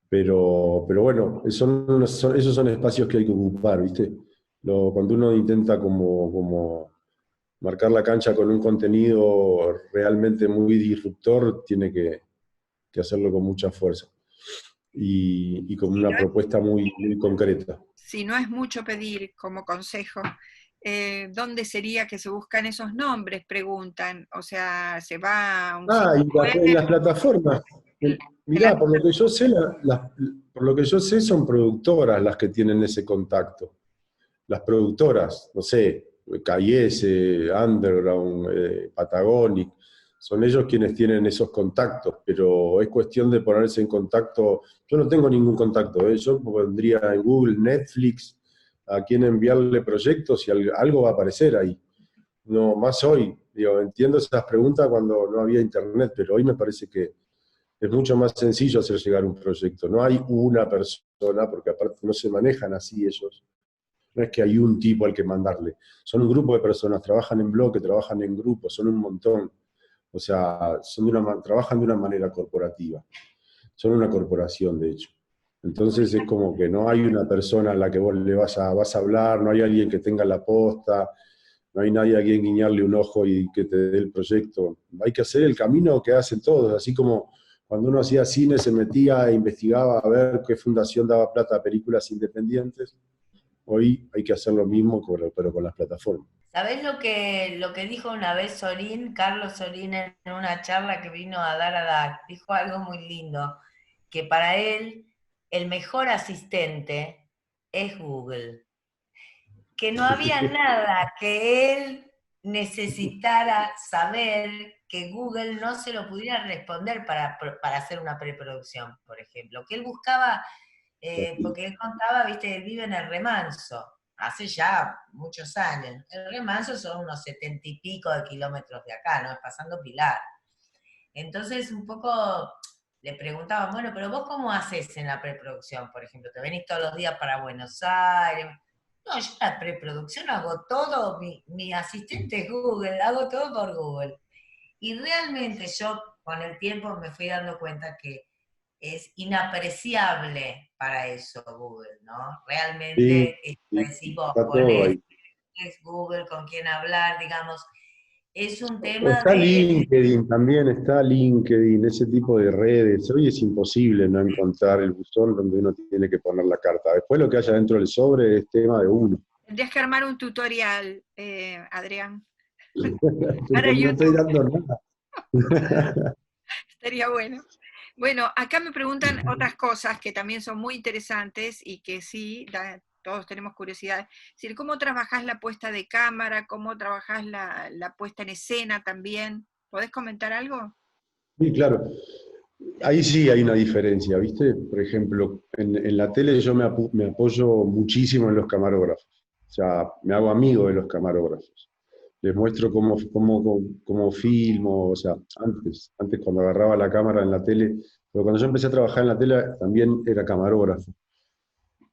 Pero bueno, esos son espacios que hay que ocupar, ¿viste? Cuando uno intenta como marcar la cancha con un contenido realmente muy disruptor, tiene que hacerlo con mucha fuerza y con una propuesta muy, muy concreta. Si no es mucho pedir como consejo, ¿dónde sería que se buscan esos nombres? Preguntan. O sea, se va a un sitio web. En las plataformas. Mirá, por lo que yo sé, por lo que yo sé, son productoras las que tienen ese contacto. Las productoras, no sé, KS, Underground, Patagonic, son ellos quienes tienen esos contactos, pero es cuestión de ponerse en contacto. Yo no tengo ningún contacto, yo pondría en Google, Netflix, a quien enviarle proyectos y algo va a aparecer ahí. No, más hoy, digo, entiendo esas preguntas cuando no había internet, pero hoy me parece que es mucho más sencillo hacer llegar un proyecto. No hay una persona, porque aparte no se manejan así ellos. No es que hay un tipo al que mandarle. Son un grupo de personas, trabajan en bloque, trabajan en grupo, son un montón. O sea, trabajan de una manera corporativa. Son una corporación, de hecho. Entonces es como que no hay una persona a la que vos le vas a hablar, no hay alguien que tenga la posta, no hay nadie a quien guiñarle un ojo y que te dé el proyecto. Hay que hacer el camino que hacen todos, así como cuando uno hacía cine se metía e investigaba a ver qué fundación daba plata a películas independientes. Hoy hay que hacer lo mismo, pero con las plataformas. ¿Sabés lo que dijo una vez Sorín, Carlos Sorín, en una charla que vino a dar a DAC? Dijo algo muy lindo, que para él el mejor asistente es Google. Que no había nada que él necesitara saber que Google no se lo pudiera responder para hacer una preproducción, por ejemplo. Que él buscaba, porque él contaba, viste, él vive en el Remanso, hace ya muchos años. El Remanso son unos 70 y pico de kilómetros de acá, ¿no? Pasando Pilar. Entonces, un poco le preguntaban, bueno, pero vos cómo haces en la preproducción, por ejemplo, ¿te venís todos los días para Buenos Aires? No, yo en la preproducción hago todo, mi asistente es Google, hago todo por Google. Y realmente yo con el tiempo me fui dando cuenta que es inapreciable para eso Google, ¿no? Realmente decimos, es Google, con quién hablar, digamos. Es un tema está LinkedIn también, está LinkedIn, ese tipo de redes. Hoy es imposible no encontrar el buzón donde uno tiene que poner la carta. Después lo que haya dentro del sobre es tema de uno. Tendrías que armar un tutorial, Adrián. Para no estoy dando nada. Estaría bueno. Bueno, acá me preguntan otras cosas que también son muy interesantes y que sí, todos tenemos curiosidad. Es decir, ¿cómo trabajás la puesta de cámara? ¿Cómo trabajás la puesta en escena también? ¿Podés comentar algo? Sí, claro. Ahí sí hay una diferencia, ¿viste? Por ejemplo, en la tele yo me apoyo muchísimo en los camarógrafos. O sea, me hago amigo de los camarógrafos. les muestro cómo filmo, o sea, antes cuando agarraba la cámara en la tele, pero cuando yo empecé a trabajar en la tele también era camarógrafo.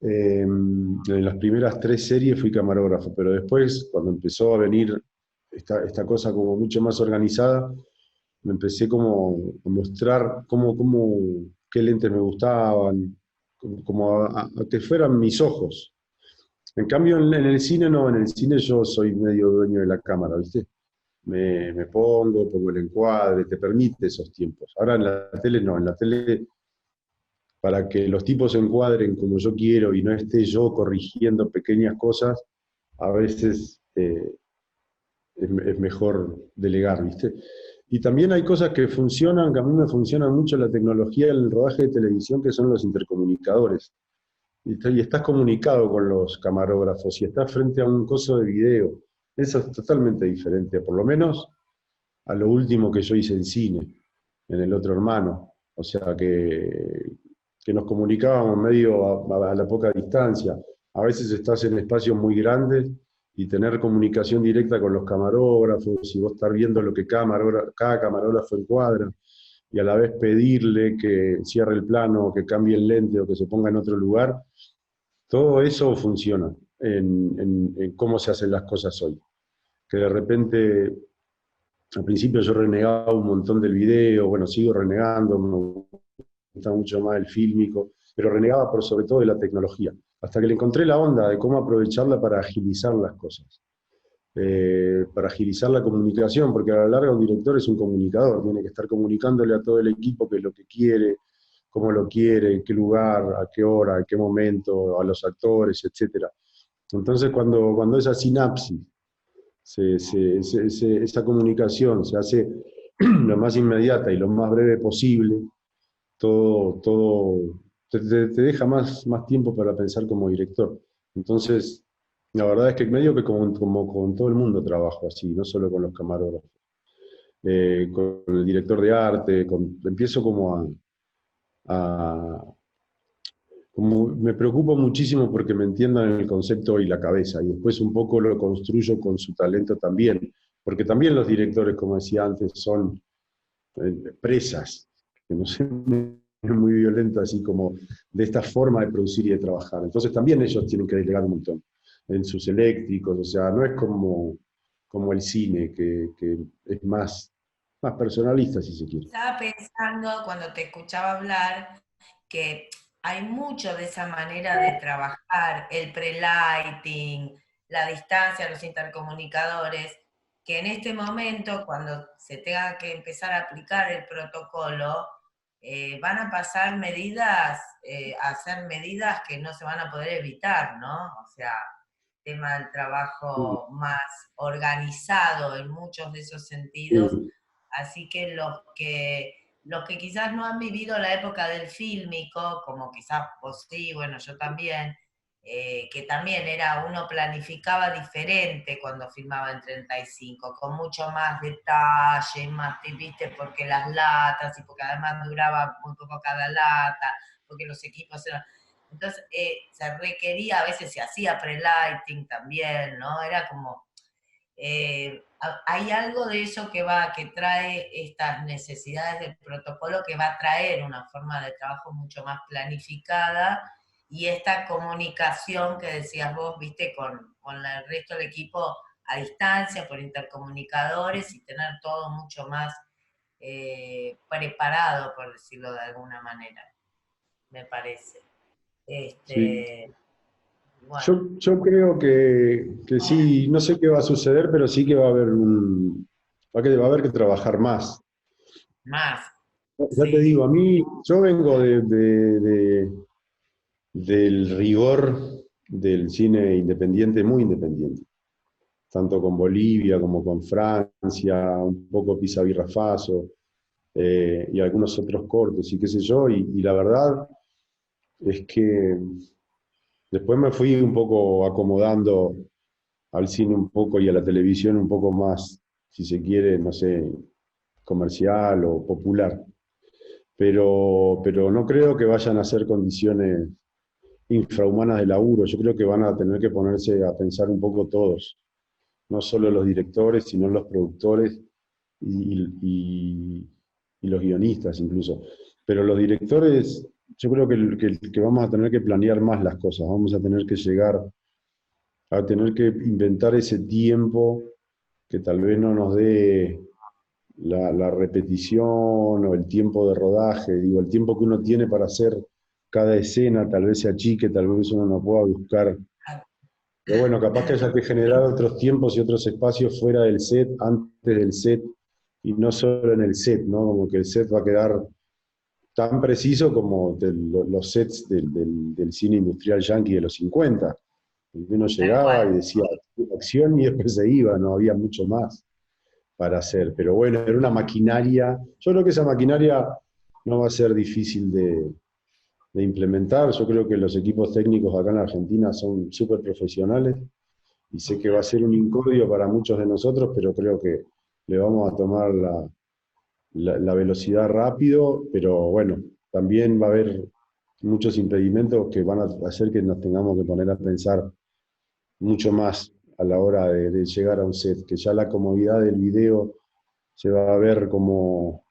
En las primeras 3 series fui camarógrafo, pero después, cuando empezó a venir esta cosa como mucho más organizada, me empecé como a mostrar qué lentes me gustaban, como a que fueran mis ojos. En cambio, en el cine no, en el cine yo soy medio dueño de la cámara, ¿viste? Me pongo el encuadre, te permite esos tiempos. Ahora en la tele no, en la tele para que los tipos se encuadren como yo quiero y no esté yo corrigiendo pequeñas cosas, a veces es mejor delegar, ¿viste? Y también hay cosas que funcionan, que a mí me funciona mucho la tecnología del rodaje de televisión, que son los intercomunicadores. Y estás comunicado con los camarógrafos y estás frente a un coso de video. Eso es totalmente diferente, por lo menos a lo último que yo hice en cine, en El Otro Hermano. O sea, que nos comunicábamos medio a la poca distancia. A veces estás en espacios muy grandes y tener comunicación directa con los camarógrafos y vos estar viendo lo que cada camarógrafo encuadra y a la vez pedirle que cierre el plano, que cambie el lente o que se ponga en otro lugar, todo eso funciona en cómo se hacen las cosas hoy. Que de repente, al principio yo renegaba un montón del video, bueno, sigo renegando, me gusta mucho más el fílmico, pero renegaba por sobre todo de la tecnología, hasta que le encontré la onda de cómo aprovecharla para agilizar las cosas, para agilizar la comunicación, porque a la larga un director es un comunicador, tiene que estar comunicándole a todo el equipo qué es lo que quiere, cómo lo quiere, en qué lugar, a qué hora, en qué momento, a los actores, etc. Entonces cuando esa sinapsis, esa comunicación se hace lo más inmediata y lo más breve posible, todo te deja más tiempo para pensar como director. Entonces, la verdad es que medio que como con todo el mundo trabajo así, no solo con los camarógrafos. Con el director de arte, empiezo como me preocupo muchísimo porque me entiendan el concepto y la cabeza, y después un poco lo construyo con su talento también, porque también los directores, como decía antes, son presas, que no sé, es muy violento, así como de esta forma de producir y de trabajar. Entonces también ellos tienen que delegar un montón en sus eléctricos, o sea, no es como el cine, que es más personalista, si se quiere. Estaba pensando cuando te escuchaba hablar que hay mucho de esa manera de trabajar, el pre-lighting, la distancia, los intercomunicadores, que en este momento, cuando se tenga que empezar a aplicar el protocolo, van a pasar medidas, a hacer medidas que no se van a poder evitar, ¿no? O sea, tema del trabajo más organizado en muchos de esos sentidos. Sí, Así que los que quizás no han vivido la época del fílmico, como quizás vos sí, bueno, yo también, que también uno planificaba diferente cuando filmaba en 35, con mucho más detalle, más, viste, porque las latas, y porque además duraba muy poco cada lata, porque los equipos eran... Entonces se requería, a veces se hacía pre-lighting también, ¿no? Era como hay algo de eso que trae estas necesidades del protocolo, que va a traer una forma de trabajo mucho más planificada, y esta comunicación que decías vos, viste, con el resto del equipo a distancia, por intercomunicadores, y tener todo mucho más preparado, por decirlo de alguna manera, me parece. sí. Bueno, Yo creo que sí, no sé qué va a suceder, pero sí que va a haber va a haber que trabajar más. más, Ya te sí. digo, a mí, yo vengo del rigor del cine independiente, muy independiente, tanto con Bolivia como con Francia, un poco Pisa Birra Faso, y algunos otros cortos y qué sé yo, y la verdad es que después me fui un poco acomodando al cine un poco y a la televisión un poco más, si se quiere, no sé, comercial o popular. Pero no creo que vayan a ser condiciones infrahumanas de laburo. Yo creo que van a tener que ponerse a pensar un poco todos. no solo los directores, sino los productores y, y los guionistas incluso. Pero los directores, yo creo que vamos a tener que planear más las cosas, vamos a tener que llegar a tener que inventar ese tiempo que tal vez no nos dé la repetición o el tiempo de rodaje, digo, el tiempo que uno tiene para hacer cada escena, tal vez se achique, tal vez uno no pueda buscar. Pero bueno, capaz que haya que generar otros tiempos y otros espacios fuera del set, antes del set, y no solo en el set, ¿no? Como que el set va a quedar tan preciso como los sets del cine industrial yankee de los 50. Uno Tal llegaba y cual. decía acción y después se iba, no había mucho más para hacer. Pero bueno, era una maquinaria. Yo creo que esa maquinaria no va a ser difícil de implementar. Yo creo que los equipos técnicos acá en la Argentina son súper profesionales y sé que va a ser un incordio para muchos de nosotros, pero creo que le vamos a tomar la velocidad rápido, pero bueno, también va a haber muchos impedimentos que van a hacer que nos tengamos que poner a pensar mucho más a la hora de llegar a un set, que ya la comodidad del video se va a ver como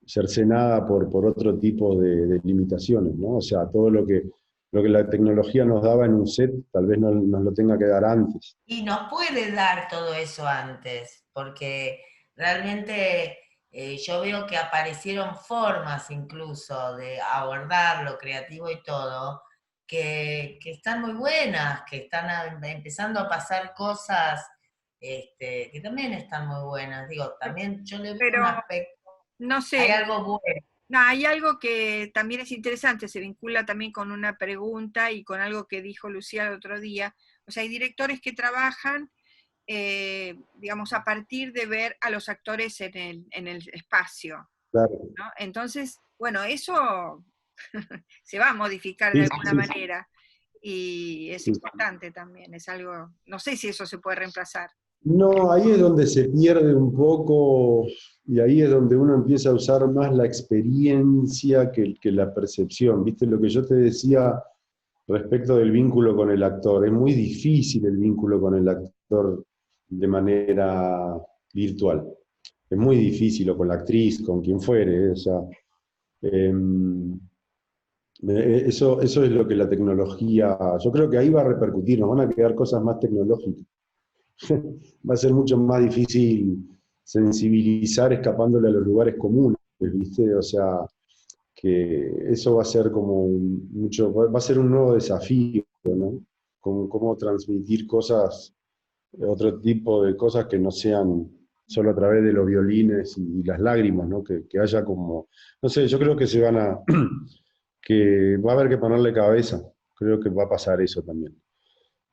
cercenada por otro tipo de limitaciones, ¿no? O sea, todo lo que la tecnología nos daba en un set, tal vez nos lo tenga que dar antes. Y nos puede dar todo eso antes, porque realmente yo veo que aparecieron formas incluso de abordar lo creativo y todo, que están muy buenas, que están empezando a pasar cosas que también están muy buenas. Digo, también yo le veo un Pero aspecto, no hay sé, algo bueno. no, hay algo que también es interesante, se vincula también con una pregunta y con algo que dijo Lucía el otro día. O sea, hay directores que trabajan, digamos, a partir de ver a los actores en el espacio, Claro. ¿no? Entonces, bueno, eso se va a modificar de Sí, alguna sí, sí, manera y es sí, sí. importante también, es algo, no sé si eso se puede reemplazar. No, ahí es donde se pierde un poco y ahí es donde uno empieza a usar más la experiencia que la percepción. ¿Viste lo que yo te decía respecto del vínculo con el actor? Es muy difícil el vínculo con el actor de manera virtual. Es muy difícil, o con la actriz, con quien fuere. O sea, eso es lo que la tecnología, yo creo que ahí va a repercutir, nos van a quedar cosas más tecnológicas. Va a ser mucho más difícil sensibilizar escapándole a los lugares comunes, ¿viste? O sea, que eso va a ser como mucho, va a ser un nuevo desafío, ¿no? Cómo transmitir cosas, otro tipo de cosas que no sean solo a través de los violines y las lágrimas, ¿no? Que haya como, no sé, yo creo que se van a, que va a haber que ponerle cabeza, creo que va a pasar eso también.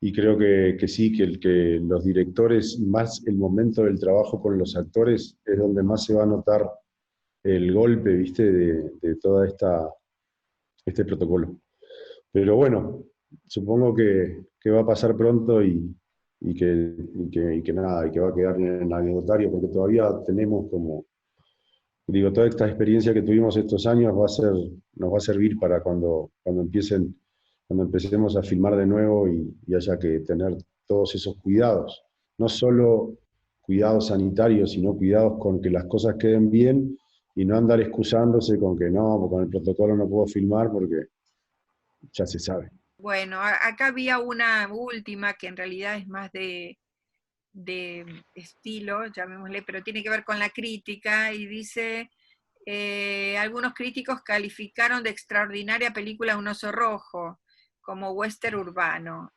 Y creo que sí, que los directores, más el momento del trabajo con los actores, es donde más se va a notar el golpe, ¿viste? De toda este protocolo. Pero bueno, supongo que va a pasar pronto y que nada, y que va a quedar en el anecdotario, porque todavía tenemos como, digo, toda esta experiencia que tuvimos estos años nos va a servir para cuando empecemos a filmar de nuevo y haya que tener todos esos cuidados. No solo cuidados sanitarios, sino cuidados con que las cosas queden bien y no andar excusándose con que no, con el protocolo no puedo filmar porque ya se sabe. Bueno, acá había una última que en realidad es más de estilo, llamémosle, pero tiene que ver con la crítica y dice, algunos críticos calificaron de extraordinaria película Un oso rojo como western urbano.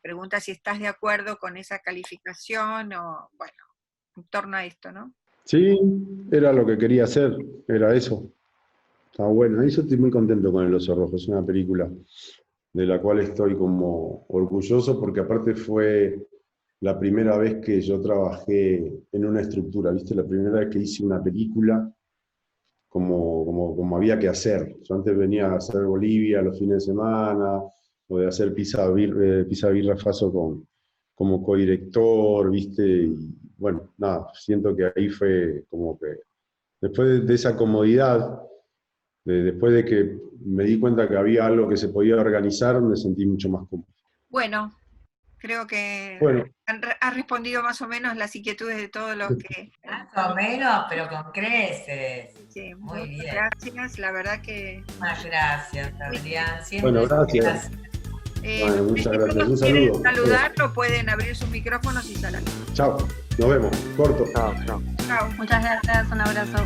Pregunta si estás de acuerdo con esa calificación o, bueno, en torno a esto, ¿no? Sí, era lo que quería hacer, era eso. Está bueno, eso estoy muy contento con El Oso Rojo, es una película de la cual estoy como orgulloso porque aparte fue la primera vez que yo trabajé en una estructura, ¿viste? La primera vez que hice una película como había que hacer. Yo antes venía a hacer Bolivia los fines de semana, o de hacer Pisa Birra Faso como codirector, ¿viste? Y bueno, nada, siento que ahí fue como que, después de esa comodidad, después de que me di cuenta que había algo que se podía organizar, me sentí mucho más cómodo. Bueno, Creo que Bueno, has respondido más o menos las inquietudes de todos los que... Más o menos, pero con creces. Sí, Muy bien. gracias, la verdad que... Muchas gracias, Adrián. Siempre bueno, gracias. Bueno, muchas gracias. Un saludo. Saludarlo, pueden abrir sus micrófonos y saludar. Chao, nos vemos. Corto. Chao, chao. Chao. Muchas gracias, un abrazo.